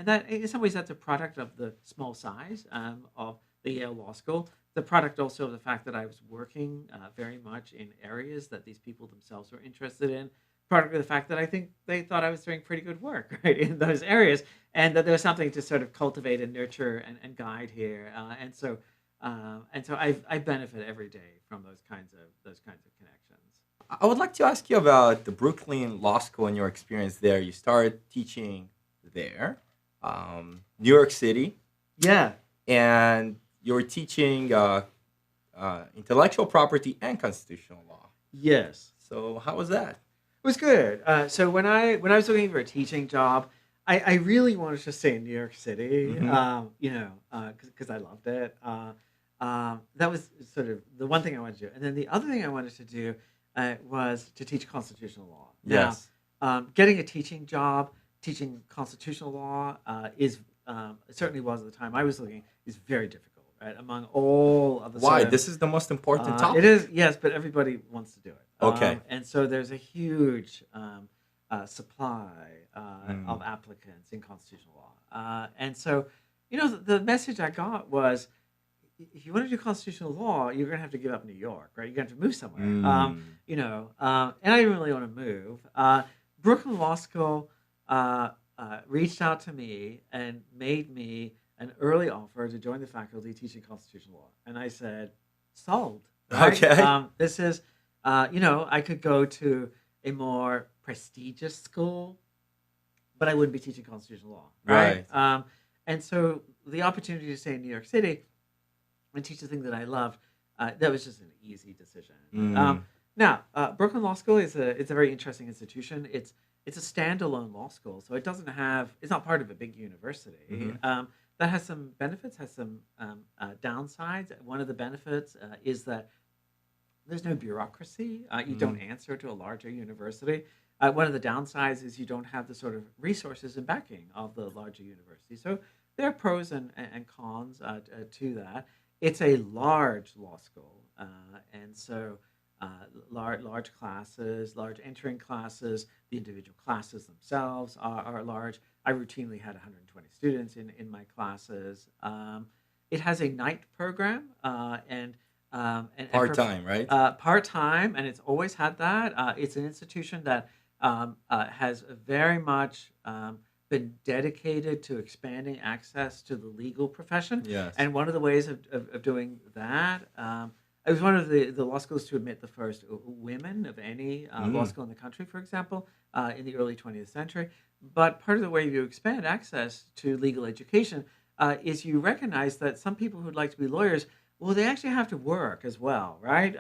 that in some ways that's a product of the small size of the Yale Law School. The product also of the fact that I was working very much in areas that these people themselves were interested in. Product of the fact that I think they thought I was doing pretty good work right in those areas, and that there was something to sort of cultivate and nurture and guide here. And so I benefit every day from those kinds of connections. I would like to ask you about the Brooklyn Law School and your experience there. You started teaching there, New York City, Yeah. and you were teaching intellectual property and constitutional law. Yes. So how was that? It was good. So when I was looking for a teaching job, I really wanted to stay in New York City, because I loved it. That was sort of the one thing I wanted to do, and then the other thing I wanted to do was to teach constitutional law. Yes. Now, getting a teaching job, teaching constitutional law is certainly was at the time I was looking is very difficult. Right, among all of the Why? sort of, This is the most important topic. it is, yes, but everybody wants to do it. Okay. And so there's a huge supply Mm. of applicants in constitutional law. And so, the message I got was, if you want to do constitutional law, you're going to have to give up New York, right? You're going to have to move somewhere. Mm. And I didn't really want to move. Brooklyn Law School reached out to me and made me an early offer to join the faculty teaching constitutional law. And I said, sold. Right? Okay. This is, I could go to a more prestigious school, but I wouldn't be teaching constitutional law. Right. And so the opportunity to stay in New York City and teach the thing that I loved, that was just an easy decision. Mm. Now, Brooklyn Law School it's a very interesting institution. It's a standalone law school, so it's not part of a big university. Mhm. That has some benefits, has some downsides. One of the benefits is that there's no bureaucracy. You don't answer to a larger university. One of the downsides is you don't have the sort of resources and backing of the larger university. So there are pros and cons to that. It's a large law school, and so large classes, large entering classes. The individual classes themselves are large. I routinely had 120 students in my classes. It has a night program and Part-time, right? Part-time, and it's always had that. It's an institution that has very much been dedicated to expanding access to the legal profession. Yes. And one of the ways of doing that, it was one of the law schools to admit the first women of any law school in the country, for example, in the early 20th century. But part of the way you expand access to legal education is you recognize that some people who'd like to be lawyers, well, they actually have to work as well, right?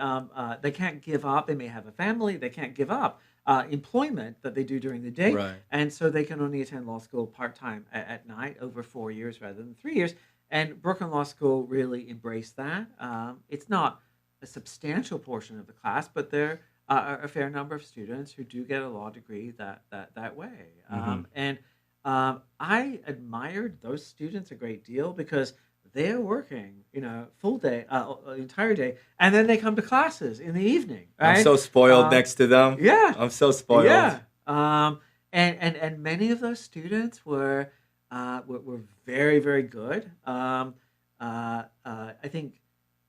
They can't give up. They may have a family. They can't give up employment that they do during the day. Right. And so they can only attend law school part-time at night over 4 years rather than 3 years. And Brooklyn Law School really embraced that. It's not a substantial portion of the class, but there are a fair number of students who do get a law degree that way. And I admired those students a great deal because they're working, full day, entire day, and then they come to classes in the evening. Right? I'm so spoiled next to them. Yeah. I'm so spoiled. Yeah. And many of those students were were very, very good. I think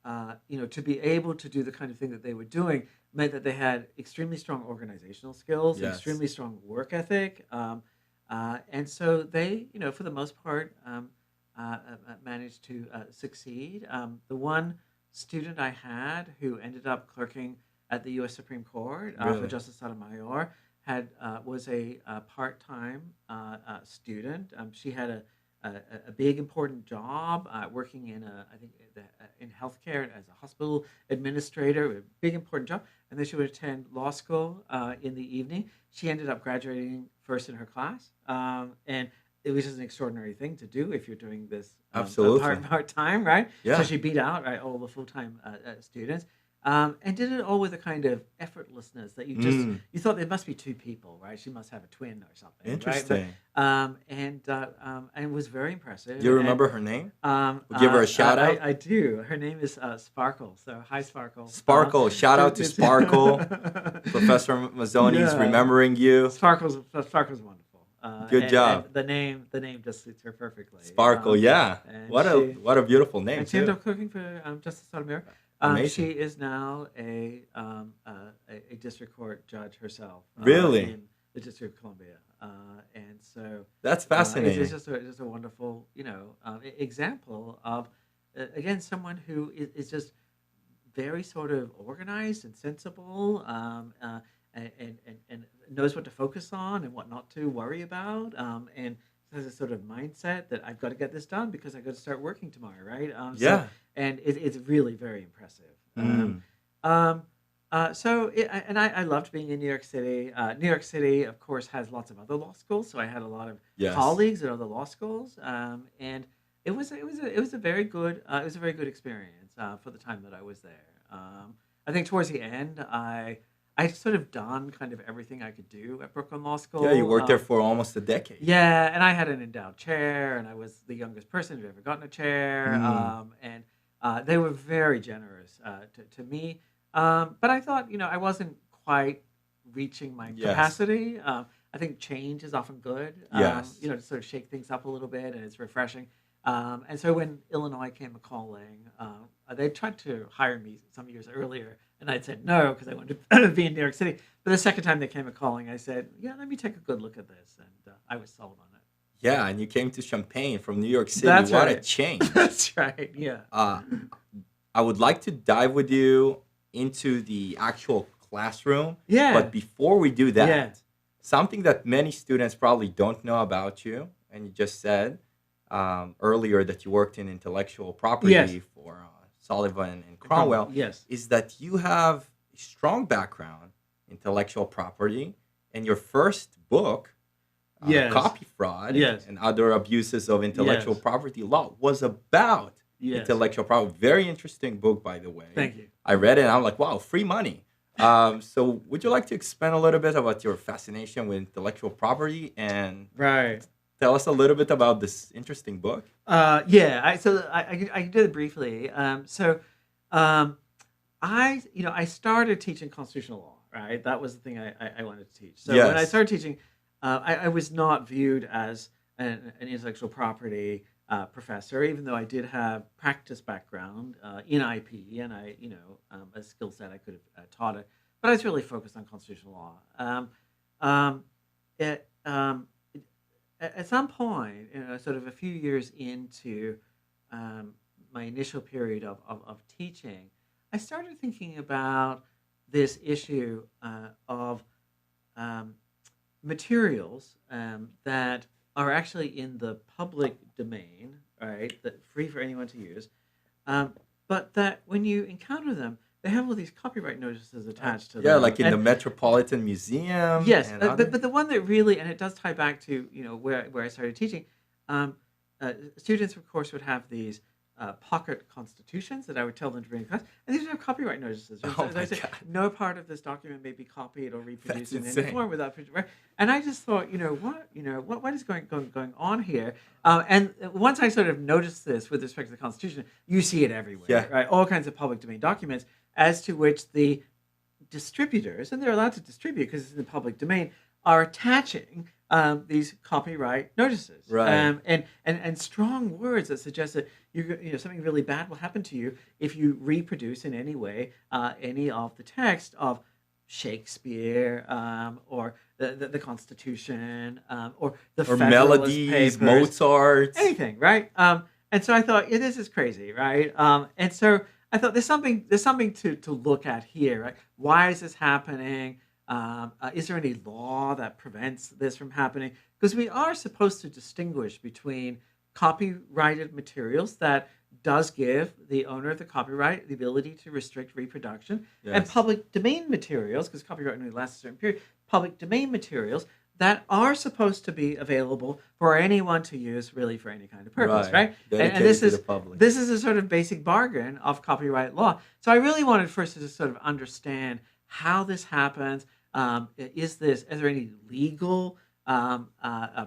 to be able to do the kind of thing that they were doing meant that they had extremely strong organizational skills, Yes. extremely strong work ethic, and so they, for the most part, managed to succeed. The one student I had who ended up clerking at the U.S. Supreme Court for Really? Justice Sotomayor was a part-time student. She had a big important job working in I think in healthcare as a hospital administrator, a big important job, and then she would attend law school in the evening. She ended up graduating first in her class, and it was just an extraordinary thing to do if you're doing this Absolutely. part time, right? So Yeah. she beat out right all the full time students. And did it all with a kind of effortlessness that Mm, you thought there must be two people, right? She must have a twin or something, right? But interesting. and it was very impressive. Do you And remember her name? We'll give her a shout out. I do. Her name is Sparkle. So hi, Sparkle. Sparkle. Shout out to Sparkle. Professor Mazzone is Yeah. remembering you. Sparkle's wonderful. Good job. And the name just suits her perfectly. Sparkle, yeah. and What a beautiful name And she ended too. up cooking for Justice Sotomayor. Amazing. She is now a district court judge herself. Really? In the District of Columbia, and so That's fascinating. it's just a wonderful example of again someone who is just very sort of organized and sensible, and knows what to focus on and what not to worry about, and has a sort of mindset that I've got to get this done because I've got to start working tomorrow, right? Yeah. And it's really very impressive. Mm. I loved being in New York City. New York City, of course, has lots of other law schools, so I had a lot of Yes. colleagues at other law schools, and it was a very good experience for the time that I was there. I think towards the end, I sort of done kind of everything I could do at Brooklyn Law School. Yeah, you worked there for almost a decade. Yeah, and I had an endowed chair, and I was the youngest person who ever gotten a chair. And they were very generous to me. But I thought, I wasn't quite reaching my Yes. capacity. I think change is often good. Yes. To sort of shake things up a little bit, and it's refreshing. And so when Illinois came a calling, they tried to hire me some years earlier, and I'd said no because I wanted to be in New York City. But the second time they came a calling, I said, yeah, let me take a good look at this, and I was sold on it. Yeah, and you came to Champaign from New York City. That's What a right. change. That's right. Yeah. I would like to dive with you into the actual classroom. Yeah. But before we do that, Yeah. something that many students probably don't know about you, and you just said earlier that you worked in intellectual property Yes. for Sullivan and Cromwell, Yes. is that you have a strong background in intellectual property, and your first book, Yes. Copyfraud Yes. and Other Abuses of Intellectual Yes. Property Law, was about Yes. intellectual property. Very interesting book, by the way. Thank you. I read it and I'm like, wow, free money. So would you like to expand a little bit about your fascination with intellectual property and Right. tell us a little bit about this interesting book? Yeah. I did it briefly. I started teaching constitutional law. Right. That was the thing I wanted to teach. So when I Yes. started teaching, I was not viewed as an intellectual property professor, even though I did have practice background in IP, and a skill set I could have taught it. But I was really focused on constitutional law. It, at some point, sort of a few years into my initial period of teaching, I started thinking about this issue of materials that are actually in the public domain, right? That free for anyone to use, but that when you encounter them, they have all these copyright notices attached to them. Yeah, like in And- the Metropolitan Museum. Yes, and but other- the one that really, and it does tie back to where I started teaching. Students, of course, would have these pocket constitutions that I would tell them to bring in class, and these would have copyright notices. Oh So my they say, God. no part of this document may be copied or reproduced in any insane. form without permission. Right? And I just thought, what is going on here? And once I sort of noticed this with respect to the Constitution, you see it everywhere, Yeah. right? All kinds of public domain documents as to which the distributors, and they're allowed to distribute because it's in the public domain, are attaching these copyright notices, Right. and strong words that suggest that something really bad will happen to you if you reproduce in any way any of the text of Shakespeare, or the Constitution, or the Or Federalist melodies, Papers, Mozart. anything, right? And so I thought, yeah, this is crazy, right? And so I thought there's something to look at here, right? Why is this happening? Is there any law that prevents this from happening? Because we are supposed to distinguish between copyrighted materials that does give the owner of the copyright the ability to restrict reproduction, and Yes. public domain materials, because copyright only lasts a certain period, public domain materials that are supposed to be available for anyone to use really for any kind of purpose, right? And Dedicated this to the is public. this is a sort of basic bargain of copyright law. So I really wanted first to just sort of understand how this happens. Is there any legal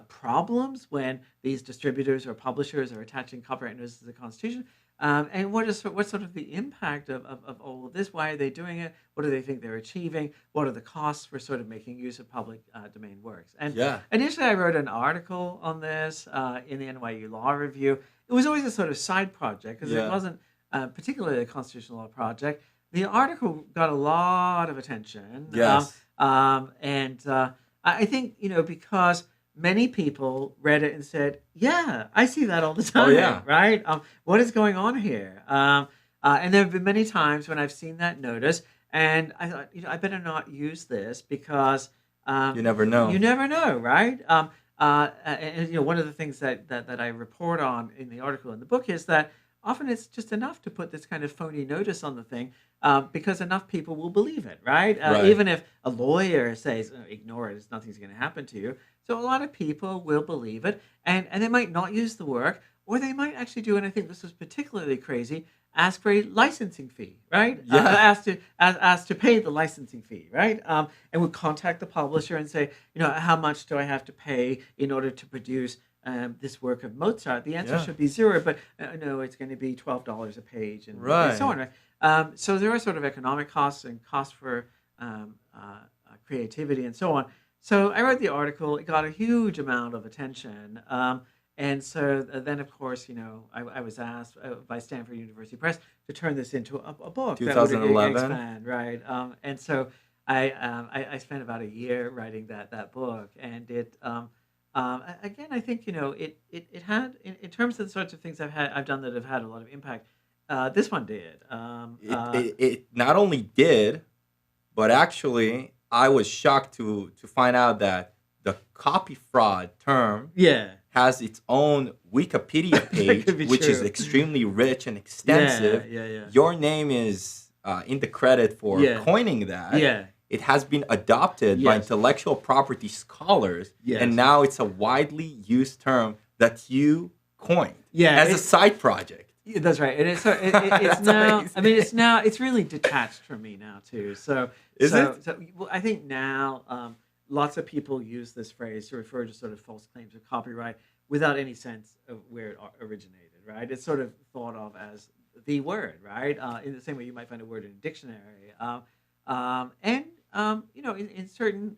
problems when these distributors or publishers are attaching copyright notices to the Constitution? And what's sort of the impact of all of this? Why are they doing it? What do they think they're achieving? What are the costs for sort of making use of public domain works? And Yeah. initially, I wrote an article on this in the NYU Law Review. It was always a sort of side project because it Yeah. wasn't particularly a constitutional law project. The article got a lot of attention. Yes. I think, because many people read it and said, yeah, I see that all the time, yeah. right? What is going on here? And there have been many times when I've seen that notice, and I thought, I better not use this because You never know. you never know, right? One of the things that I report on in the article in the book is that often it's just enough to put this kind of phony notice on the thing because enough people will believe it, right? Right. Even if a lawyer says, "Oh, ignore it, nothing's going to happen to you." So a lot of people will believe it, and they might not use the work, or they might actually do, and I think this was particularly crazy, ask for a licensing fee, right? Yeah. Ask to pay the licensing fee, right? And would contact the publisher and say, how much do I have to pay in order to produce this work of Mozart? The answer Yeah. should be zero, but no, it's going to be $12 a page, and Right. so on. Right? So there are sort of economic costs and costs for creativity and so on. So I wrote the article. It got a huge amount of attention. And so then, of course, I was asked by Stanford University Press to turn this into a book that would 2011. expand, right? And so I spent about a year writing that book, and it again, I think it had in terms of the sorts of things I've done that have had a lot of impact. This one did. It not only did, but actually, I was shocked to find out that the copyfraud term Yeah. has its own Wikipedia page, could be which is true. extremely rich and extensive. Yeah. Your name is in the credit for Yeah. coining that. Yeah. It has been adopted by Yes. intellectual property scholars, Yes. and now it's a widely used term that you coined Yeah, as a side project. Yeah, that's right, and it's it's That's now. amazing. I mean, it's really detached from me now too. So Is so, it? So well, I think now lots of people use this phrase to refer to sort of false claims of copyright without any sense of where it originated. Right? It's sort of thought of as the word, right? In the same way you might find a word in a dictionary. In certain,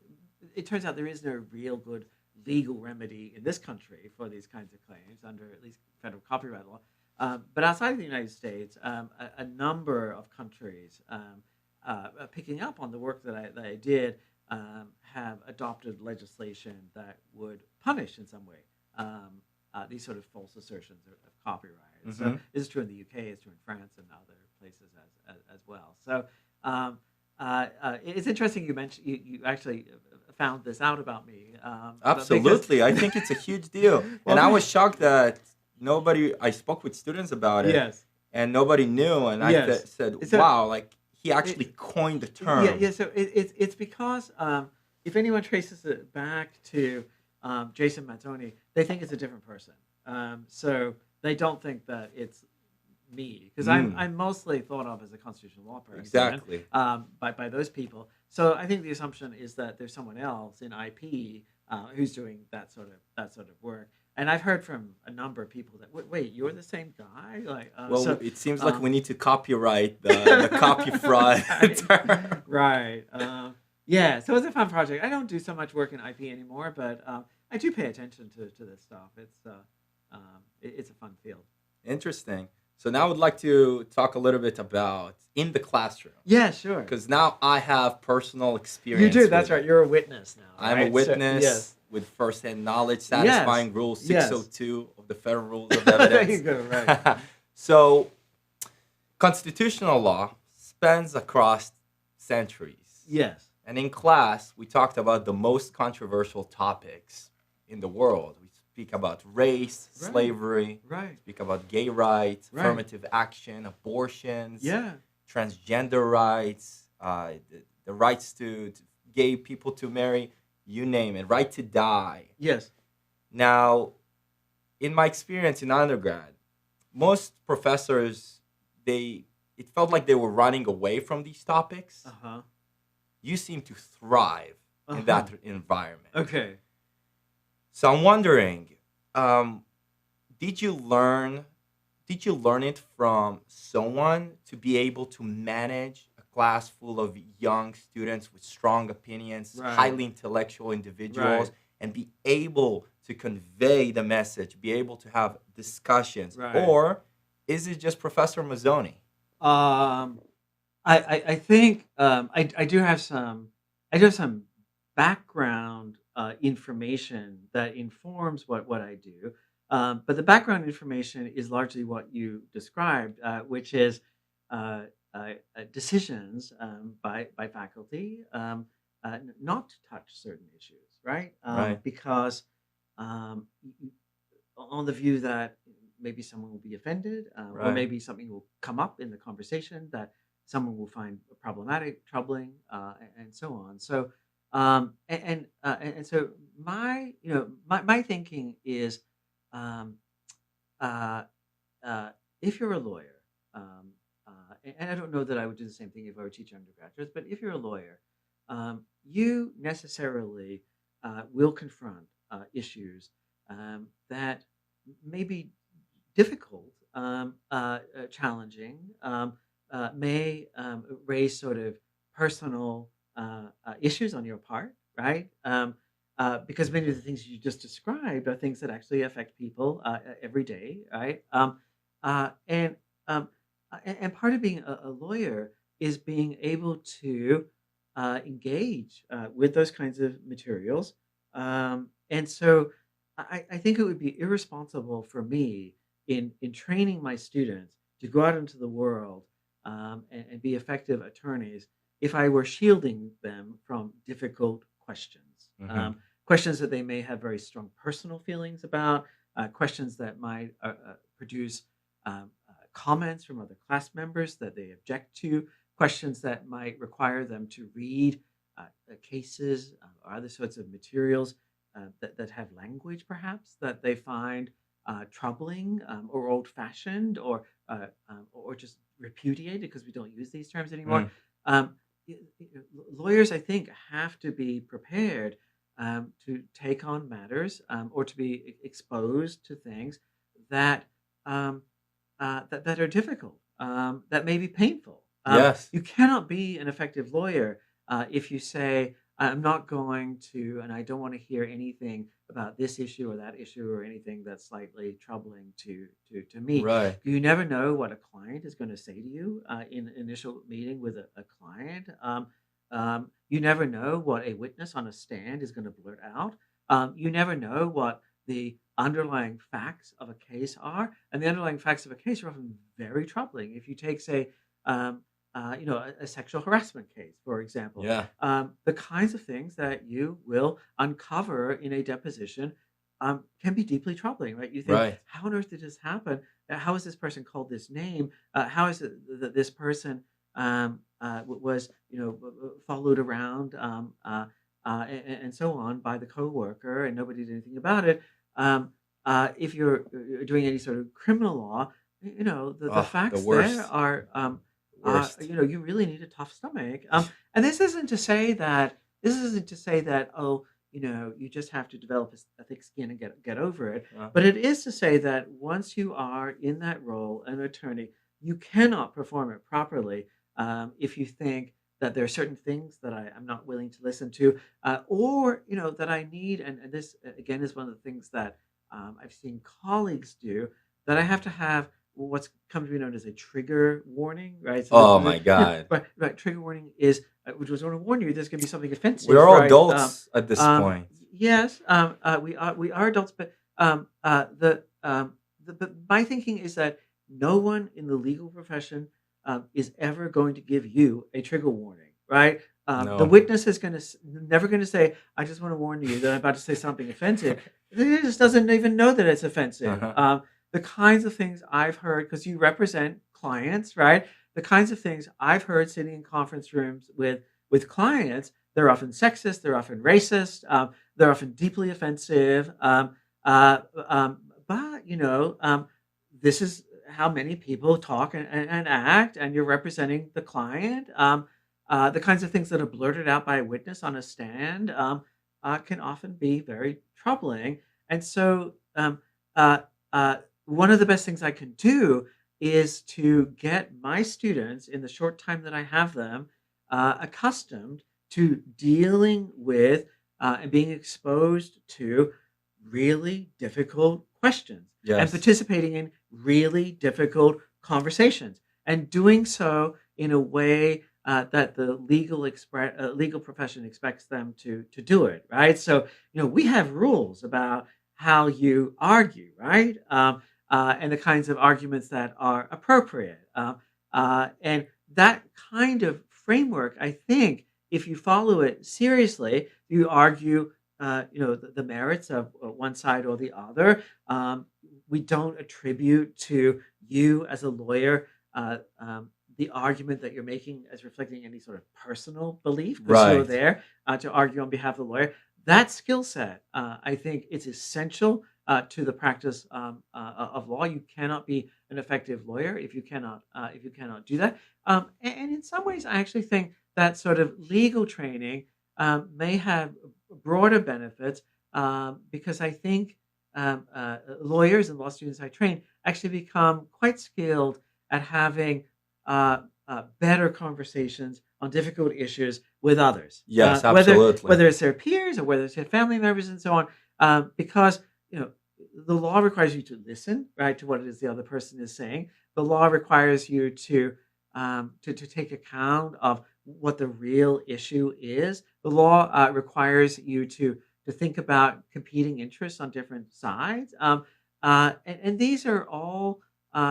it turns out there is no real good legal remedy in this country for these kinds of claims under at least federal copyright law. But outside of the United States, a number of countries picking up on the work that I did have adopted legislation that would punish in some way these sort of false assertions of copyright. So Mhm. this is true in the UK, it's true in France and other places as well. So it's interesting you mentioned you actually found this out about me. Absolutely. I think it's a huge deal. And I was shocked that I spoke with students about it, Yes. and nobody knew. And I Yes. said, So- wow, like he actually coined the term. Yeah. So it's because if anyone traces it back to Jason Mazzone, they think it's a different person. So they don't think that it's me because I'm mostly thought of as a constitutional law person. Exactly. By those people. So I think the assumption is that there's someone else in IP who's doing that sort of work. And I've heard from a number of people that wait, you're the same guy? Like, Well, so, it seems like we need to copyright the copyfraud term. right. Yeah, so it's a fun project. I don't do so much work in IP anymore, but I do pay attention to this stuff. It's a fun field. Interesting. So now I would like to talk a little bit about in the classroom. Yeah, sure. Because now I have personal You experience do. That's with right. it. You're a witness now. I'm a Right? So, witness yes. with firsthand knowledge, Yes. satisfying Rule Yes. 602 of the Federal Rules of There you Evidence. go. Right. So, constitutional law spans across centuries. Yes. And in class, we talked about the most controversial topics in the world. We speak about race, Right. slavery, Right. speak about gay rights, Right. affirmative action, abortions, Yeah. transgender rights, the rights to gay people to marry, you name it, right to die. Yes. Now, in my experience in undergrad, most professors, it felt like they were running away from these topics. Uh-huh. You seem to thrive in that environment. Okay. So I'm wondering, did you learn it from someone to be able to manage a class full of young students with strong opinions, Right. highly intellectual individuals, Right. and be able to convey the message, be able to have discussions? Right. Or is it just Professor Mazzone? I think I do have some background information that informs what I do, but the background information is largely what you described, which is uh, decisions by faculty not to touch certain issues, right? Right. Because on the view that maybe someone will be offended, or Right. maybe something will come up in the conversation that someone will find problematic, troubling, and so on. So, and so my thinking is, um, uh, if you're a lawyer, and I don't know that I would do the same thing if I were teaching undergraduates, but if you're a lawyer, you necessarily will confront issues that may be difficult, challenging, may raise sort of personal issues on your part, right? Because many of the things you just described are things that actually affect people every day, right? Uh, and um, and part of being a lawyer is being able to engage with those kinds of materials, and so I think it would be irresponsible for me in training my students to go out into the world and be effective attorneys if I were shielding them from difficult questions, Mhm. questions that they may have very strong personal feelings about, questions that might produce comments from other class members that they object to, questions that might require them to read cases or other sorts of materials that have language perhaps that they find troubling or old-fashioned or just repudiated because we don't use these terms anymore. Mm. Um, Lawyers, I think, have to be prepared to take on matters or to be exposed to things that um, that are difficult, that may be painful. Yes. You cannot be an effective lawyer if you say, "I'm not going to, and I don't want to hear anything about this issue or that issue or anything that's slightly troubling to me." Right. You never know what a client is going to say to you in an initial meeting with a client. You never know what a witness on a stand is going to blurt out. You never know what the underlying facts of a case are, and the underlying facts of a case are often very troubling. If you take, say, a sexual harassment case, for example, Yeah. the kinds of things that you will uncover in a deposition can be deeply troubling, right? You think, Right. how on earth did this happen? How is this person called this name? How is it that this person was, followed around and so on by the coworker, and nobody did anything about it? If you're doing any sort of criminal law, the Oh, the facts there worst. are, Worst. you really need a tough stomach. And this isn't to say that, oh, you just have to develop a thick skin and get over it. Uh, But it is to say that once you are in that role, an attorney, you cannot perform it properly if you think that there are certain things that I'm not willing to listen to, or that I need, and this again is one of the things that I've seen colleagues do, that I have to have what's come to be known as a trigger warning, right? So Oh my God. right, trigger warning is which was going to warn you there's going to be something We're offensive, all right? adults at this point. Yes, we are adults, but but my thinking is that no one in the legal profession is ever going to give you a trigger warning, right? The No. witness is never going to say, "I just want to warn you that I'm about to say something offensive." He just doesn't even know that it's offensive. Uh-huh. The kinds of things I've heard, because you represent clients, right? The kinds of things I've heard sitting in conference rooms with clients, they're often sexist, they're often racist, they're often deeply offensive. Uh, but this is how many people talk and act, and you're representing the client. The kinds of things that are blurted out by a witness on a stand can often be very troubling. And so, uh, one of the best things I can do is to get my students, in the short time that I have them, accustomed to dealing with and being exposed to really difficult questions and Yes. participating in really difficult conversations, and doing so in a way that the legal profession expects them to do it, right? So we have rules about how you argue, right? And the kinds of arguments that are appropriate, and that kind of framework, I think, if you follow it seriously, you argue the merits of one side or the other. We don't attribute to you as a lawyer the argument that you're making as reflecting any sort of personal belief, because you're Right. there to argue on behalf of the lawyer. That skill set, I think, it's essential to the practice of law. You cannot be an effective lawyer if you cannot do that. And in some ways, I actually think that sort of legal training may have broader benefits, because I think lawyers and law students I train actually become quite skilled at having better conversations on difficult issues with others, Yes, whether absolutely. it's their peers or whether it's their family members and so on, because you know the law requires you to listen, right, to what it is the other person is saying. The law requires you to take account of what the real issue is. The law requires you to think about competing interests on different sides, and these are all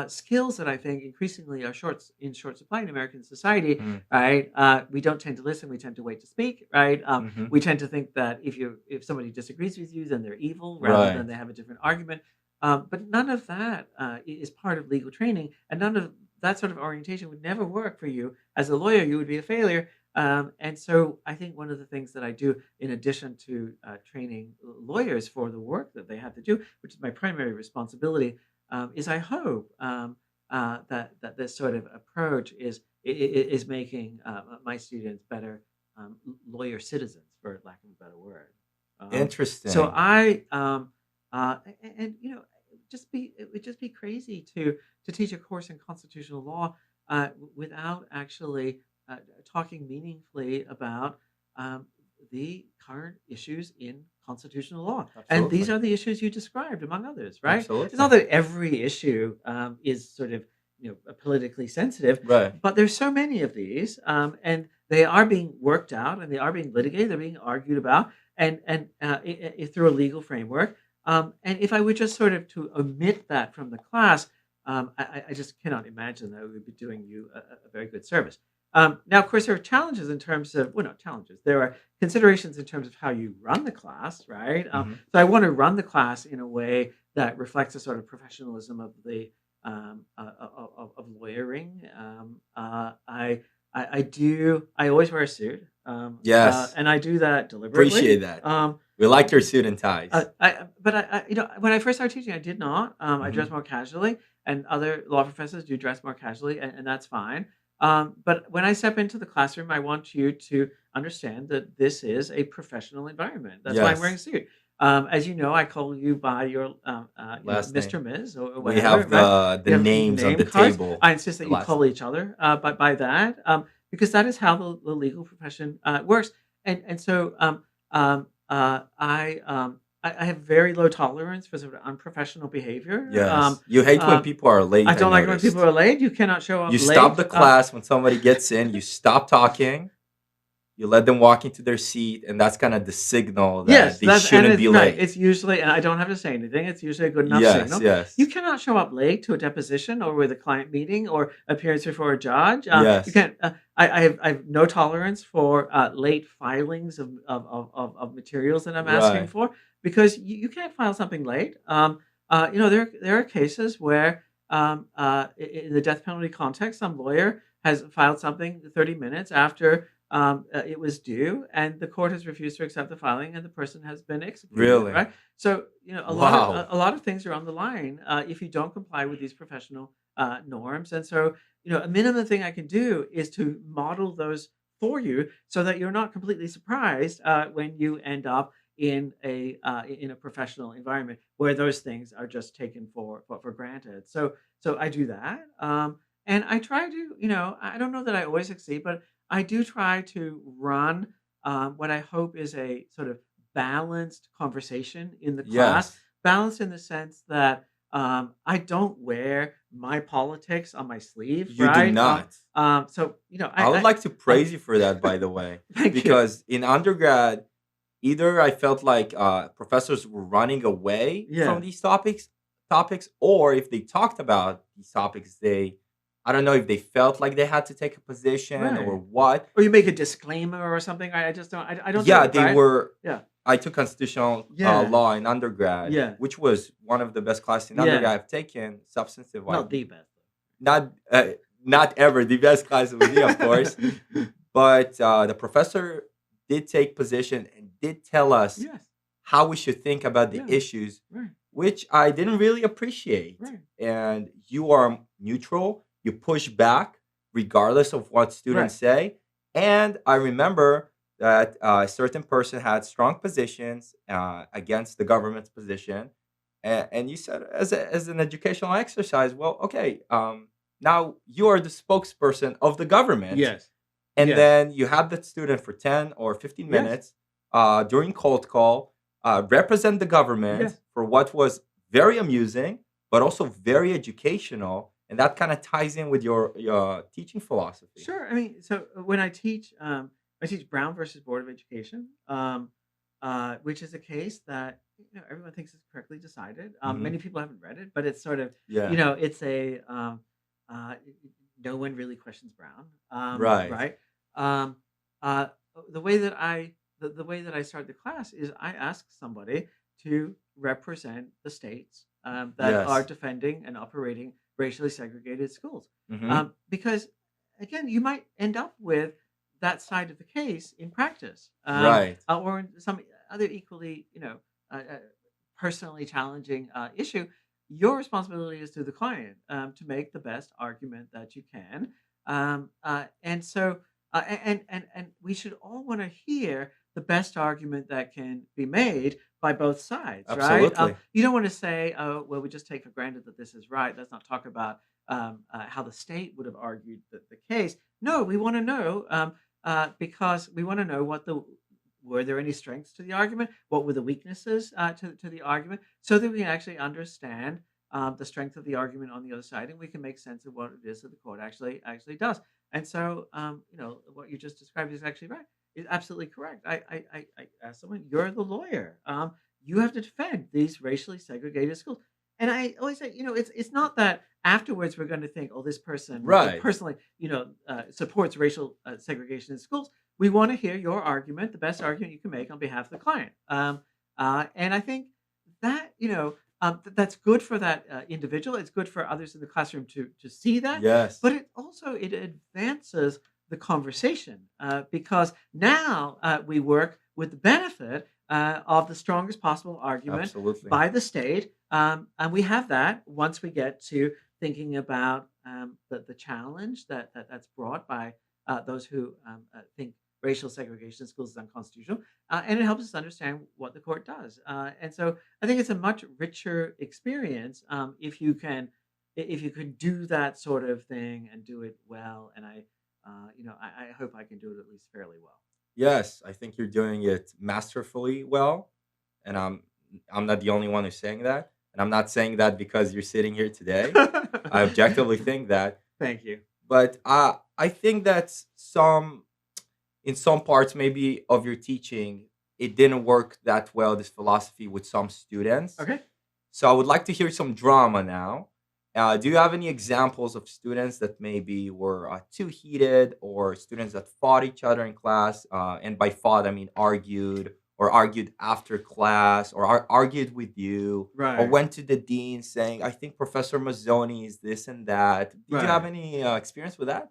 skills that I think increasingly are in short supply in American society. Mm. Right? We don't tend to listen; we tend to wait to speak. Right? Hmm. We tend to think that if somebody disagrees with you, then they're evil, rather than Right. they have a different argument. But none of that is part of legal training, and none of that sort of orientation would never work for you as a lawyer. You would be a failure. And so I think one of the things that I do, in addition to training lawyers for the work that they have to do, which is my primary responsibility, is I hope that this sort of approach is making my students better lawyer citizens, for lack of a better word. So Interesting. and it would just be crazy to teach a course in constitutional law without actually talking meaningfully about the current issues in constitutional law. And these Absolutely. are the issues you described, among others, right? It's not Absolutely. that every issue is sort of politically sensitive, Right. but there's so many of these, and they are being worked out, and they are being litigated, they're being argued about, and through a legal framework. And if I were just sort of to omit that from the class, I just cannot imagine that we would be doing you a very good service. Now, of course, there are challenges in terms of, well, not challenges. There are considerations in terms of how you run the class, right? Hmm. So I want to run the class in a way that reflects a sort of professionalism of the of lawyering. I do. I always wear a suit, Yes. and I do that deliberately. Appreciate that. We like your suit and ties. But when I first started teaching, I did not. I Hmm. dressed more casually, and other law professors do dress more casually, and that's fine. But when I step into the classroom, I want you to understand that this is a professional environment. That's why I'm wearing a Yes. suit. As you know, I call you by your, Last Mr. name. Ms. or We whatever, have right? the You have names on name the cards. table. I insist that The you last call name. each other by that. because that is how the legal profession works. And so I have very low tolerance for sort of unprofessional behavior. Yes. You hate when Um, people are I late, I don't like it when people noticed. are late. You cannot show up You stop late. the class when somebody gets in, you stop talking, you let them walk into their seat, and that's kind of the signal that Yes, they that's and shouldn't be it's right. late. It's usually, and I don't have to say anything. It's usually a good enough Yes, signal. You yes, cannot show up late to a deposition or with a client meeting or appearance before a judge. You yes. can't. I have no tolerance for late filings of materials that I'm asking Right. for because you can't file something late. There are cases where in the death penalty context, some lawyer has filed something 30 minutes after it was due, and the court has refused to accept the filing, and the person has been executed. Really? Right. So Wow. a lot of things are on the line if you don't comply with these professional norms. And so a minimum thing I can do is to model those for you, so that you're not completely surprised when you end up in a professional environment where those things are just taken for granted. So I do that. And I try to, I don't know that I always succeed, but I do try to run what I hope is a sort of balanced conversation in the class. Yes. Balanced in the sense that I don't wear my politics on my sleeve, You do right? not. So I would like to I praise you for that, by the way, thank you. because in undergrad, either I felt like professors were running away from Yeah, these topics, or if they talked about these topics, I don't know if they felt like they had to take a position or right. what. Or you make a disclaimer or something. I just don't. I don't do Yeah, it, they right? were. Yeah, I took constitutional yeah, law in undergrad, yeah, which was one of the best classes in yeah. undergrad I've taken. Substantive, Not the best. not not ever the best class with me, of course. But the professor did take position and did tell us Yes. how we should think about the Yeah. issues, Right. which I didn't really appreciate. Right. And you are neutral, you push back regardless of what Right. students say. And I remember that a certain person had strong positions against the government's position. And you said, as an educational exercise, well, okay, now you are the spokesperson of the government, Yes. and Yes. then you have that student for 10 or 15 Yes. minutes during cold call, represent the government Yes. for what was very amusing, but also very educational. And that kind of ties in with your teaching philosophy. Sure. I mean, so when I teach Brown versus Board of Education, which is a case that everyone thinks is correctly decided. Hmm. Many people haven't read it, but it's sort of Yeah. it's a uh, no one really questions Brown, Right. right? Um, uh, the way that the way that I start the class is I ask somebody to represent the states that are Yes. defending and operating racially segregated schools, Hmm. because again, you might end up with that side of the case in practice, Right. or in some other equally, personally challenging issue. Your responsibility is to the client to make the best argument that you can, and so and we should all want to hear the best argument that can be made by both sides, right? Absolutely. You don't want to say, "Oh, well, we just take for granted that this is right. Let's not talk about how the state would have argued the case." No, we want to know because we want to know what the were there any strengths to the argument? What were the weaknesses to the argument? So that we can actually understand the strength of the argument on the other side, and we can make sense of what it is that the court actually does. And so, what you just described is actually right. Is absolutely correct. I asked someone, "You're the lawyer. You have to defend these racially segregated schools." And I always say, it's not that afterwards we're going to think, "Oh, this person Right. personally, supports racial segregation in schools." We want to hear your argument, the best argument you can make on behalf of the client. And I think that that's good for that individual. It's good for others in the classroom to see that, Yes. but it advances the conversation because now we work with the benefit of the strongest possible argument Absolutely. by the state, and we have that once we get to thinking about the challenge that's brought by those who think racial segregation in schools is unconstitutional, and it helps us understand what the court does. And so I think it's a much richer experience if you can do that sort of thing and do it well. And I hope I can do it at least fairly well. Yes, I think you're doing it masterfully well, and I'm not the only one who's saying that, and I'm not saying that because you're sitting here today. I objectively think that, Thank you. but I think that in some parts maybe of your teaching it didn't work that well, this philosophy with some students. Okay. So I would like to hear some drama now. Do you have any examples of students that maybe were too heated, or students that fought each other in class? And by fought, I mean argued, or argued after class, or argued with you, or Right. went to the dean saying, I think Professor Mazzone is this and that. Did you have Right. any experience with that?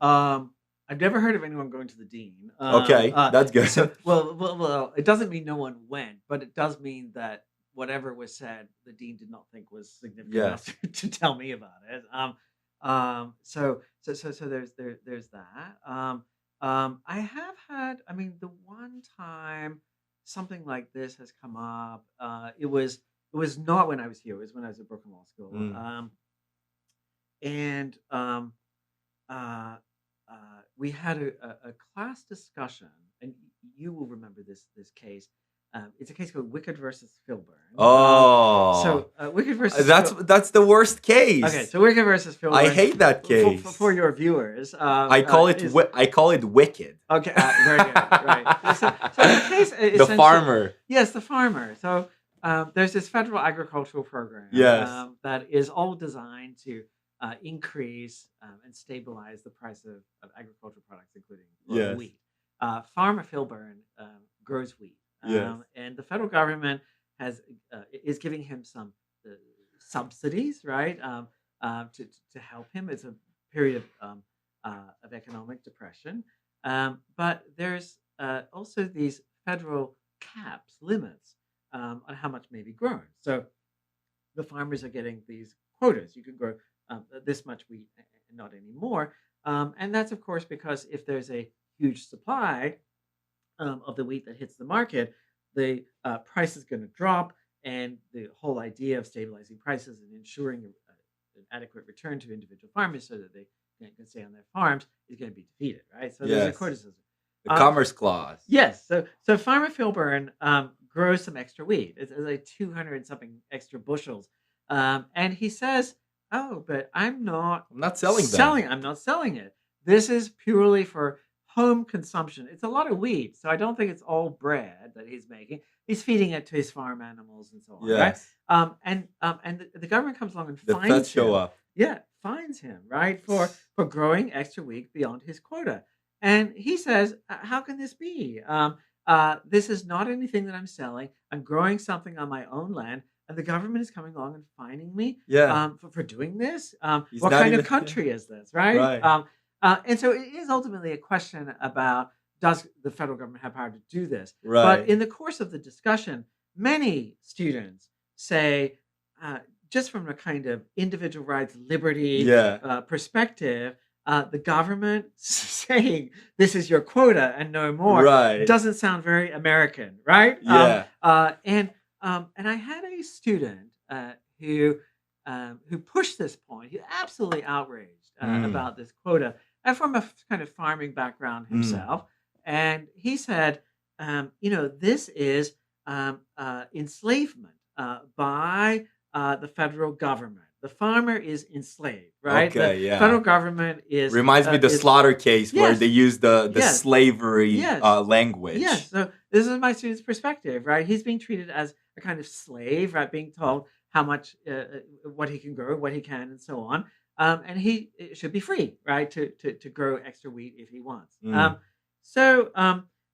I've never heard of anyone going to the dean. Okay, that's good. So, well, it doesn't mean no one went, but it does mean that whatever was said, the dean did not think was significant enough Yes. to tell me about it. So there's that. I have had, I mean, the one time something like this has come up, it was not when I was here. It was when I was at Brooklyn Law School. Mm. And uh, we had a class discussion, and you will remember this case. It's a case called Wicked versus Filburn. Oh, Wicked versus that's the worst case. Okay, so Wicked versus Filburn. I hate that case. For your viewers. I call it I call it wicked. Okay, very good. Right. So the case The essentially- farmer. Yes, the farmer. So there's this federal agricultural program Yes. that is all designed to increase and stabilize the price of agricultural products, including Yes. wheat. Farmer Filburn grows wheat, Yes. and the federal government is giving him some subsidies, right, to help him. It's a period of economic depression, but there's also these federal caps, limits on how much may be grown. So the farmers are getting these quotas. You can grow this much wheat and not anymore. And that's, of course, because if there's a huge supply of the wheat that hits the market, the price is going to drop. And the whole idea of stabilizing prices and ensuring an adequate return to individual farmers so that they can stay on their farms is going to be defeated, right? So there's a Yes. criticism. The Commerce Clause. Yes. So Farmer Filburn grows some extra wheat. It's like 200 and something extra bushels. And he says, "Oh, but I'm not selling them. I'm not selling it. This is purely for home consumption. It's a lot of wheat, so I don't think it's all bread that he's making. He's feeding it to his farm animals and so on, right? Yes. And the government comes along and The fines feds show him. up. Yeah, fines him, right, for growing extra wheat beyond his quota. And he says, "How can this be? This is not anything that I'm selling. I'm growing something on my own land, and the government is coming along and fining me Yeah. for doing this. He's What not kind of even- country is this, right? Right. And so it is ultimately a question about, does the federal government have power to do this? Right. But in the course of the discussion, many students say, just from a kind of individual rights, liberty Yeah. perspective, the government saying this is your quota and no more Right. doesn't sound very American, right? Yeah. And I had a student who pushed this point. He's absolutely outraged about this quota, and from a kind of farming background himself. And he said, this is enslavement by the federal government. The farmer is enslaved, right? Okay, The yeah. federal government is Reminds me of the is- slaughter case where Yes. they use the Yes. slavery Yes. language. Yes. So this is my student's perspective, right? He's being treated as a kind of slave, right? Being told how much, what he can grow, what he can, and so on. And he should be free, right, to grow extra wheat if he wants. So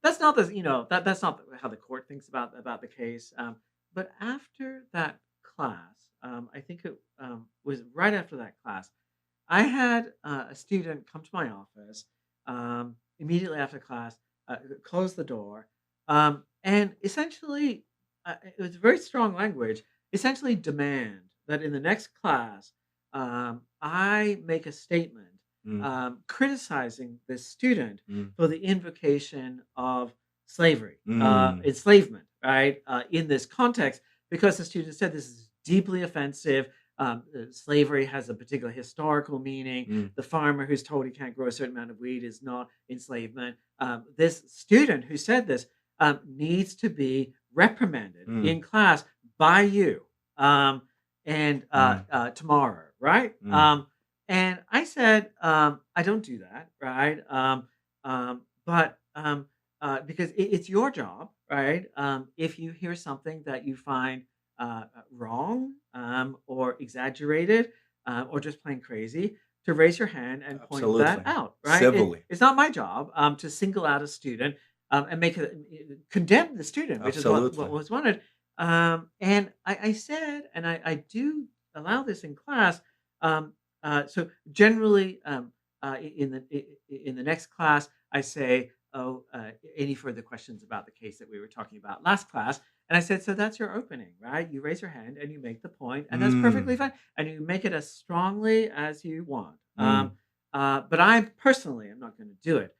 that's not that's not how the court thinks about the case. But after that class, I think it was right after that class, I had a student come to my office immediately after class, close the door, and essentially, it was very strong language. Essentially, demand that in the next class, I make a statement criticizing this student for the invocation of slavery, enslavement, right, in this context, because the student said this is deeply offensive. slavery has a particular historical meaning. Mm, The farmer who's told he can't grow a certain amount of wheat is not enslavement. This student who said this needs to be reprimanded mm, in class by you and mm, tomorrow, right? mm. And I said, I don't do that, right? But because it's your job, right? If you hear something that you find wrong or exaggerated or just plain crazy, to raise your hand and point that Absolutely. out, right? Civilly. It's not my job to single out a student and make it condemn the student, which is what Absolutely. was wanted. And I said, and I do allow this in class. So generally, in the next class, I say, "Oh, any further questions about the case that we were talking about last class?" And I said, "So that's your opening, right? You raise your hand and you make the point, and that's perfectly Mm, fine, and you make it as strongly as you want." mm. But I personally am not going to do it.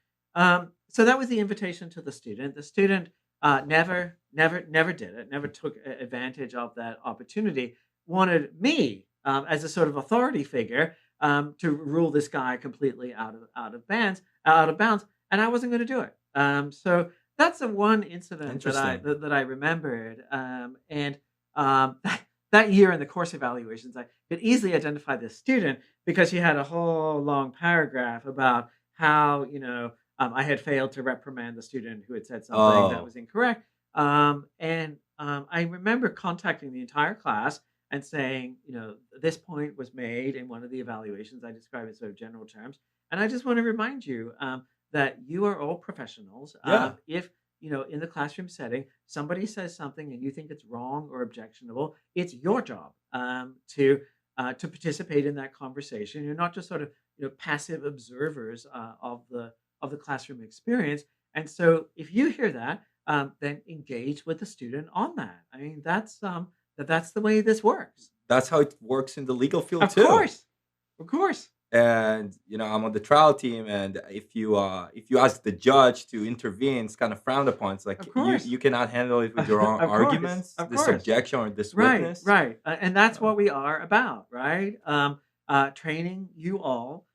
So that was the invitation to the student. The student never did it. Never took advantage of that opportunity. Wanted me as a sort of authority figure to rule this guy completely out of bounds, and I wasn't going to do it. So that's the one incident that Interesting. I remembered, and that year in the course evaluations, I could easily identify this student because he had a whole long paragraph about how I had failed to reprimand the student who had said something that Oh, was incorrect, and I remember contacting the entire class and saying, this point was made in one of the evaluations. I describe it in sort of general terms. And I just want to remind you that you are all professionals. yeah. If, in the classroom setting, somebody says something and you think it's wrong or objectionable, it's your job to participate in that conversation. You're not just sort of, passive observers of the classroom experience. And so if you hear that, then engage with the student on that. I mean, that's the way this works. That's how it works in the legal field Of too. course. Of course. And I'm on the trial team, and if you ask the judge to intervene, it's kind of frowned upon. It's Of like you course. you cannot handle it with your own Of course. arguments, Of this course. objection or this Right, witness. right. And that's Uh, what we are about, right? Training you all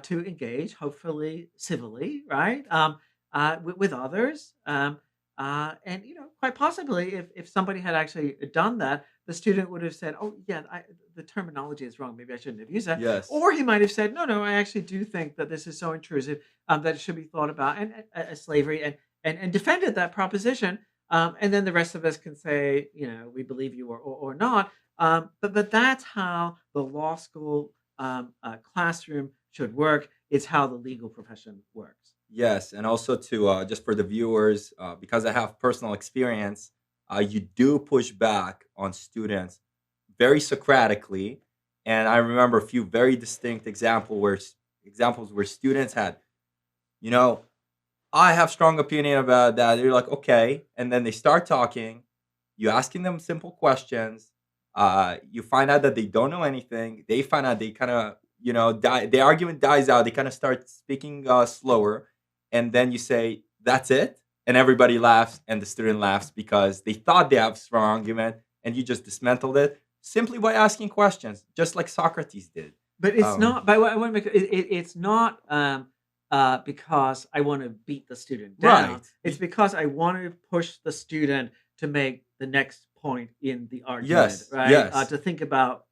to engage, hopefully civilly, right? With others. And, quite possibly, if somebody had actually done that, the student would have said, "Oh, yeah, the terminology is wrong. Maybe I shouldn't have used that." yes, Or he might have said, "No, no, I actually do think that this is so intrusive that it should be thought about and as slavery," and defended that proposition. And then the rest of us can say, we believe you or not. But that's how the law school classroom should work. It's how the legal profession works. yes, and also to just for the viewers, because I have personal experience, you do push back on students very Socratically, and I remember a few very distinct examples where students had, you know, I have strong opinion about that. They're like, okay, and then they start talking. You asking them simple questions. You find out that they don't know anything. They find out they kind of, die. The argument dies out. They kind of start speaking slower, and then you say, "That's it," and everybody laughs, and the student laughs because they thought they have strong argument, and you just dismantled it simply by asking questions, just like Socrates did. But it's Um, not. But I want to make it's not because I want to beat the student down. right. It's because I want to push the student to make the next point in the argument, Yes. right? Yes. To think about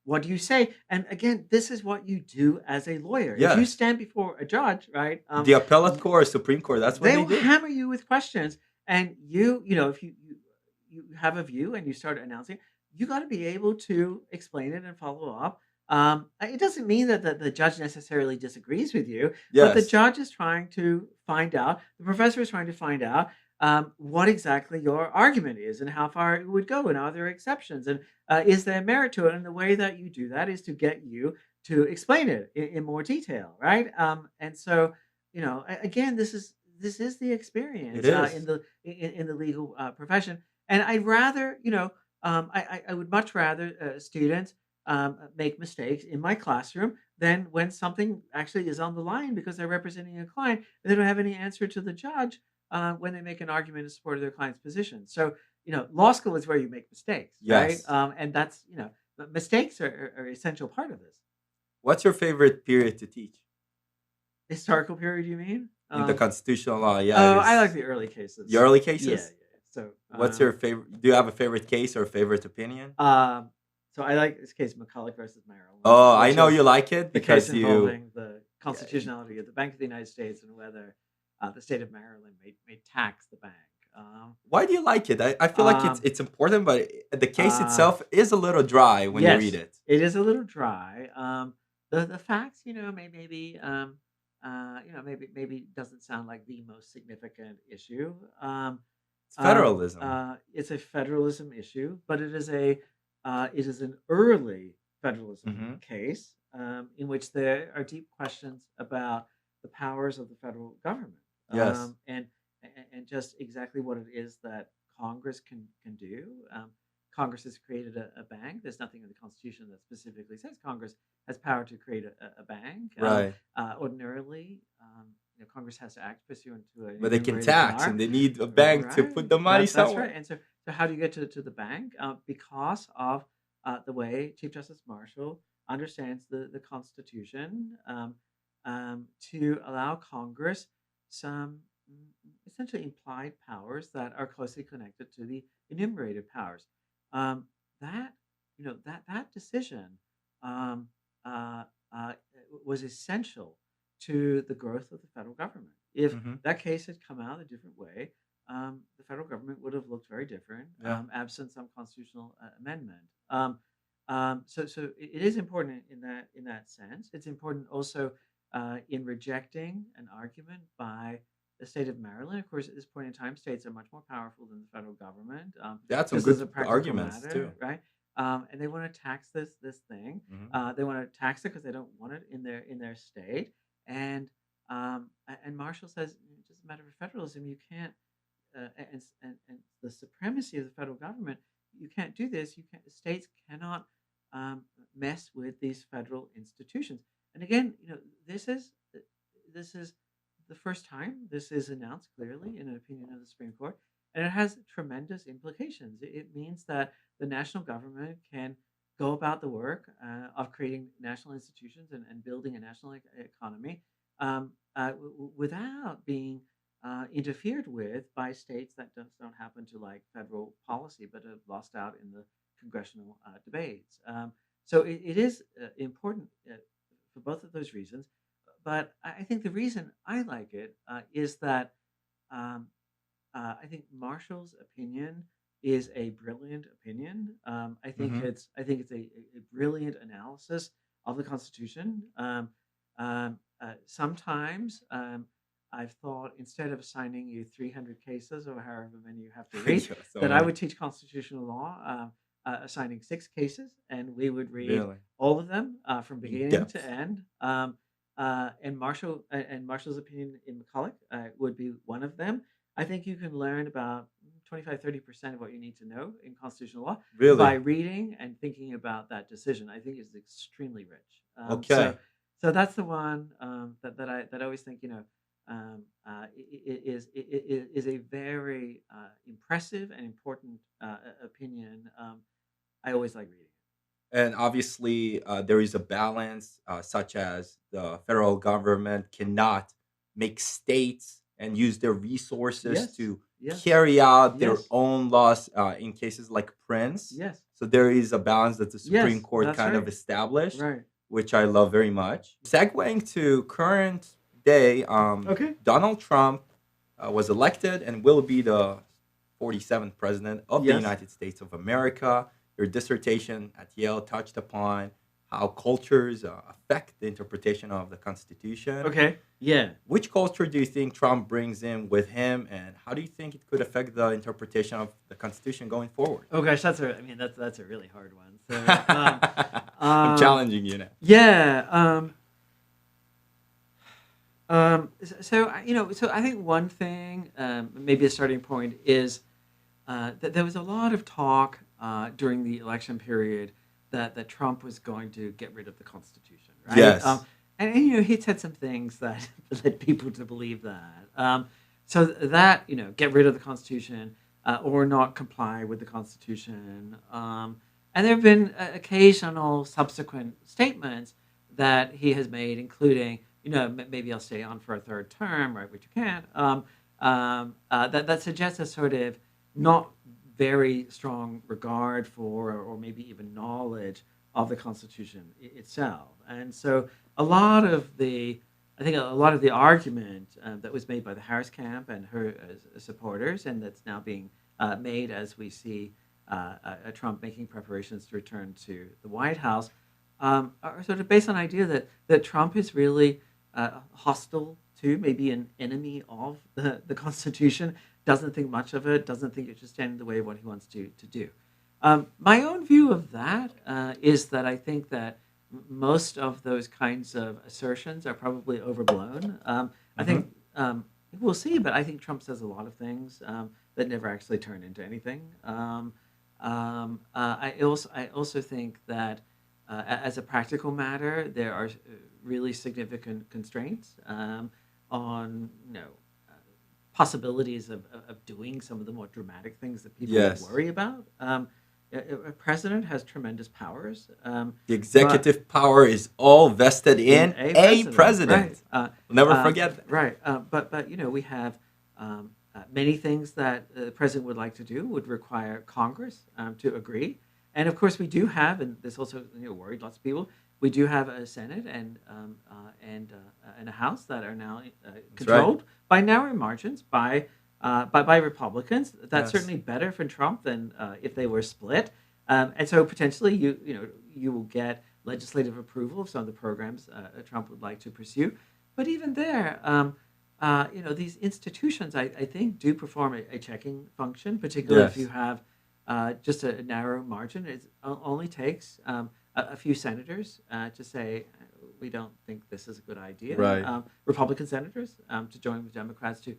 what do you say, and again, this is what you do as a lawyer. If you Yes. stand before a judge, right? The appellate court, Supreme Court, that's what They they will do. hammer you with questions, and if you have a view and you start announcing, you got to be able to explain it and follow up. It doesn't mean that the judge necessarily disagrees with you, but the Yes. judge is trying to find out, the professor is trying to find out what exactly your argument is and how far it would go, and are there exceptions, and is there merit to it? And the way that you do that is to get you to explain it in more detail, right? And so again, this is the It experience is. in the legal profession, and I'd rather I would much rather students make mistakes in my classroom than when something actually is on the line because they're representing a client and they don't have any answer to the judge when they make an argument in support of their client's position. So law school is where you make mistakes, right? Yes. And that's but mistakes are an essential part of this. What's your favorite period to teach Historical period, you mean? in the constitutional law? Yeah, Oh, I like the early the cases. early Yeah, cases. yeah. So, What's your favorite? Do you have a favorite case or favorite opinion? um, so I like this case, McCulloch versus Maryland, Oh, I which know is you like it the case because you. involving the constitutionality of the Bank of the United States and whether the state of Maryland may tax the bank. Why do you like it? I feel like it's Um, it's important, but the case uh, itself is a little dry when you read yes, it. it is a little dry. The facts, maybe maybe doesn't sound like the most significant issue. It's federalism. It's a federalism issue, but it is an early federalism Hmm. case in which there are deep questions about the powers of the federal government Yes, and just exactly what it is that Congress can do. Congress has created a bank. There's nothing in the Constitution that specifically says Congress has power to create a bank. right. Ordinarily, Congress has to act pursuant to an But they can enumerated tax, power. and they need a bank to put Right. the money That's right. somewhere. And so how do you get to the bank? Because of the way Chief Justice Marshall understands the Constitution to allow Congress some essentially implied powers that are closely connected to the enumerated powers. Um, that that decision um, uh, uh, was essential to the growth of the federal government. If Hmm. that case had come out a different way, the federal government would have looked very different, Yeah, absent some constitutional amendment. So it is important in that sense. It's important also in rejecting an argument by the state of Maryland. Of course, at this point in time, states are much more powerful than the federal government, that's some just as a good practical arguments too. matter, right? And they want to tax this thing. Hmm. They want to tax it because they don't want it in their state. And and Marshall says it's just a matter of federalism. You can't and the supremacy of the federal government. You can't do this. You can't. The states cannot mess with these federal institutions. And again, this is the first time this is announced clearly in an opinion of the Supreme Court, and it has tremendous implications. It means that the national government can go about the work of creating national institutions and building a national economy without being interfered with by states that don't happen to like federal policy but have lost out in the congressional debates. So it is important for both of those reasons. But I think the reason I like it is that um, I think Marshall's opinion is a brilliant opinion. Hmm. I think it's a brilliant analysis of the Constitution. Sometimes I've thought instead of assigning you 300 cases or however many you have to read, Yeah, so that I many. would teach constitutional law, assigning 6 cases, and we would read Really, all of them from in beginning to depth. end. And Marshall's opinion in McCulloch would be one of them. I think you can learn about 25-30% of what you need to know in constitutional law by Really. reading and thinking about that decision. I think it's extremely rich. Okay. So that's the one that I always think is a very impressive and important opinion. I always like reading And obviously, there is a balance, such as the federal government cannot make states and use their it. resources Yes, to yes, carry out their yes, own laws in cases like Prince. yes, So there is a balance that the Supreme yes. Court That's kind of right. established, Right. which I love very much. Segueing to current day, Okay. Donald Trump was elected and will be the 47th president of the Yes. United States of America. Your dissertation at Yale touched upon how cultures affect the interpretation of the Constitution. Okay. Yeah. Which culture do you think Trump brings in with him, and how do you think it could affect the interpretation of the Constitution going forward? Oh gosh, that's a really hard one. I'm Um, challenging you now. yeah. So I think one thing, maybe a starting point, is that there was a lot of talk during the election period that Trump was going to get rid of the Constitution, right? Yes. And he said some things that led people to believe that. So that get rid of the Constitution or not comply with the Constitution And there have been occasional subsequent statements that he has made, including, maybe I'll stay on for a third term, right, which you can't, that suggests a sort of not very strong regard for, or maybe even knowledge of the Constitution itself. And so I think a lot of the argument that was made by the Harris camp and her supporters, and that's now being made as we see Trump making preparations to return to the White House, are sort of based on the idea that Trump is really hostile to, maybe an enemy of the Constitution, doesn't think much of it, doesn't think it should stand in the way of what he wants to do. My own view of that is that I think that most of those kinds of assertions are probably overblown. I think we'll see, but I think Trump says a lot of things that never actually turn into anything. I also think that as a practical matter, there are really significant constraints on possibilities of doing some of the more dramatic things that people Yes. worry about. A president has tremendous powers. The executive power is all vested in a president. Right. We'll never forget that. Right. But we have many things that the president would like to do would require Congress to agree. And of course, we do have, and this also worried lots of people. We do have a Senate and a House that are now controlled by narrow margins by Republicans. That's certainly better for Trump than if they were split. And so potentially, you will get legislative approval of some of the programs Trump would like to pursue. But even there, these institutions, I think, do perform a checking function, particularly if you have just a narrow margin. It only takes a few senators to say, we don't think this is a good idea. Right. Republican senators to join with Democrats to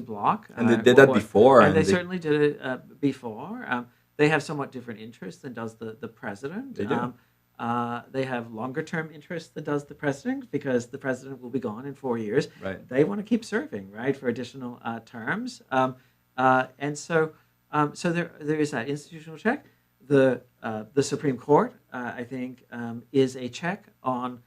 block. And they did that before. And they certainly did it before. They have somewhat different interests than does the president. They do. They have longer term interests than does the president, because the president will be gone in 4 years. Right. They want to keep serving, right, for additional terms. And so there is that institutional check. The Supreme Court, I think, is a check on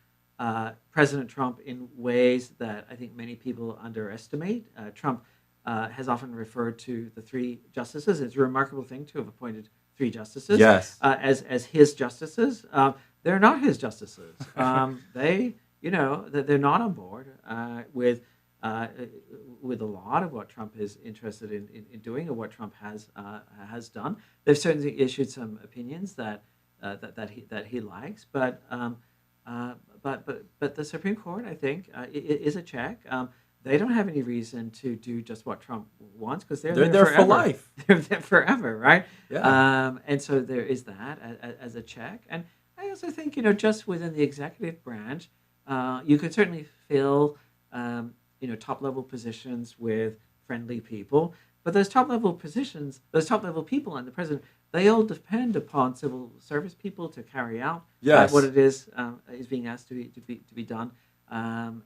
President Trump in ways that I think many people underestimate. Trump has often referred to the three justices. It's a remarkable thing to have appointed three justices as his justices. They're not his justices. They're not on board with a lot of what Trump is interested in doing, or what Trump has done. They've certainly issued some opinions that he likes, but the Supreme Court, I think, is a check. They don't have any reason to do just what Trump wants, because they're there for life. They're there forever, right? Yeah. And so there is that as a check. And I also think, just within the executive branch, you could certainly fill, top-level positions with friendly people. But those top-level positions, those top-level people and the president, they all depend upon civil service people to carry out what it is being asked to be done. And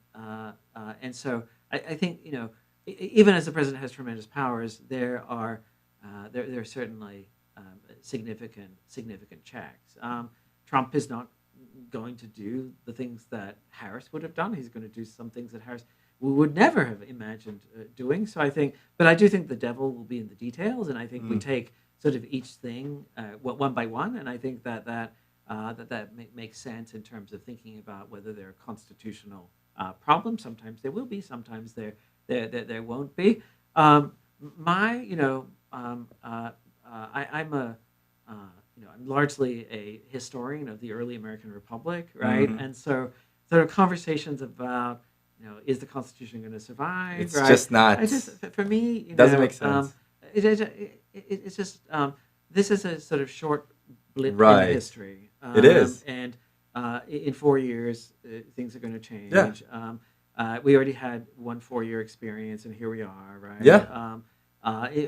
so I think, even as the president has tremendous powers, there are certainly significant checks. Trump is not going to do the things that Harris would have done. He's going to do some things that Harris would never have imagined doing. So but I do think the devil will be in the details, and I think we take sort of each thing one by one, and I think that makes sense in terms of thinking about whether there are constitutional problems. Sometimes there will be, sometimes there won't be. I'm largely a historian of the early American Republic, right? Mm-hmm. And so there are conversations about, is the Constitution going to survive? It's right? just not. For me, doesn't make sense. It's just this is a sort of short blip in history. It is, and in 4 years, things are going to change. Yeah. We already had 1 4-year experience, and here we are, right? Yeah.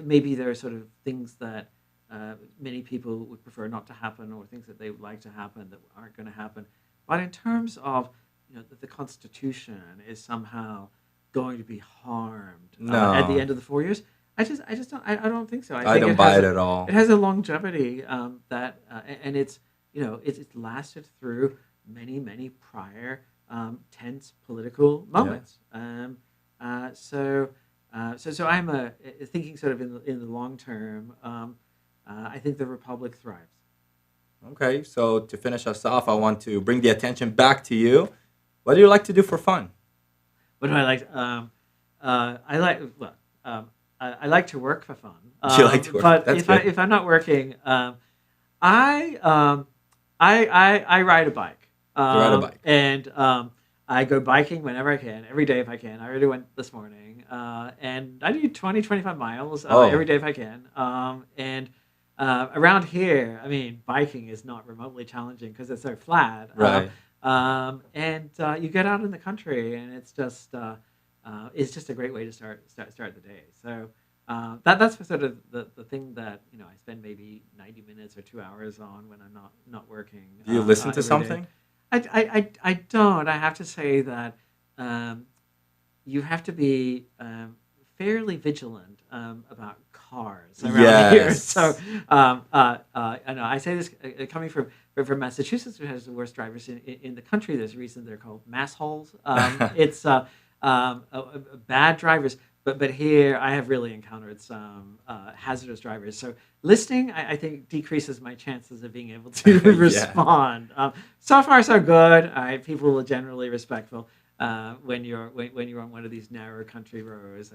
Maybe there are sort of things that many people would prefer not to happen, or things that they would like to happen that aren't going to happen. But in terms of that the Constitution is somehow going to be harmed at the end of the 4 years, I just don't. I don't think so. I think don't it buy has it at all. It has a longevity and it's it's lasted through many prior tense political moments. So I'm thinking sort of in the long term. I think the republic thrives. Okay, so to finish us off, I want to bring the attention back to you. What do you like to do for fun? What do I like? I like well. I like to work for fun. You like to work. But That's if good. if I'm not working, I I ride a bike. You ride a bike. And I go biking whenever I can, every day if I can. I already went this morning, and I do 20-25 miles Oh. every day if I can. And around here, I mean, biking is not remotely challenging because it's so flat. Right. And you get out in the country, and it's just a great way to start the day. So that's sort of the thing that I spend maybe 90 minutes or 2 hours on when I'm not working. Do you listen to every day. something? I don't. I have to say that you have to be fairly vigilant about cars around here. Yes. So I know I say this coming from Massachusetts, which has the worst drivers in the country. There's a reason they're called mass holes. It's bad drivers. But here I have really encountered some hazardous drivers. So listening, I think, decreases my chances of being able to respond. So far, so good. People are generally respectful when you're on one of these narrow country roads,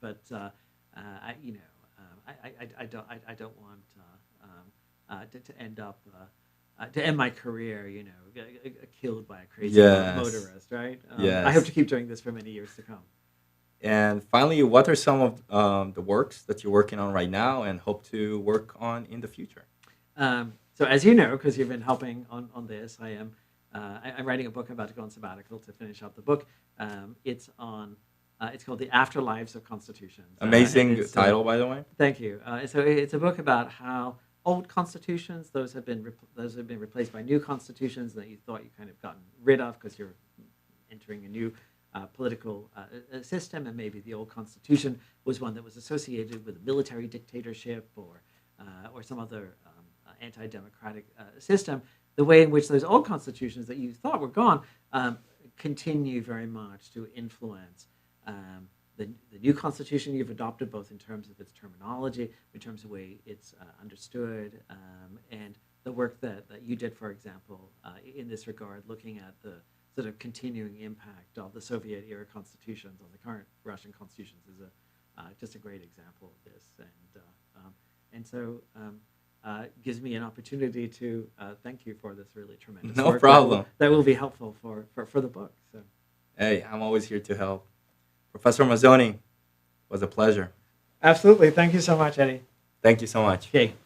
but I don't want to end up to end my career, killed by a crazy motorist, right? Yes. I hope to keep doing this for many years to come. And finally, what are some of the works that you're working on right now and hope to work on in the future? So as you know, because you've been helping on this, I'm writing a book. I'm about to go on sabbatical to finish up the book. It's called The Afterlives of Constitutions. Amazing title, by the way. Thank you. So it's a book about how old constitutions, those have been replaced by new constitutions that you thought you kind of gotten rid of because you're entering a new political system, and maybe the old constitution was one that was associated with a military dictatorship or some other anti-democratic system. The way in which those old constitutions that you thought were gone continue very much to influence the new constitution you've adopted, both in terms of its terminology, in terms of the way it's understood, and the work that you did, for example, in this regard, looking at the sort of continuing impact of the Soviet-era constitutions on the current Russian constitutions is just a great example of this, and so gives me an opportunity to thank you for this really tremendous work. No problem. That will be helpful for the book. So, hey, I'm always here to help. Professor Mazzone, it was a pleasure. Absolutely. Thank you so much, Eddie. Thank you so much. Okay.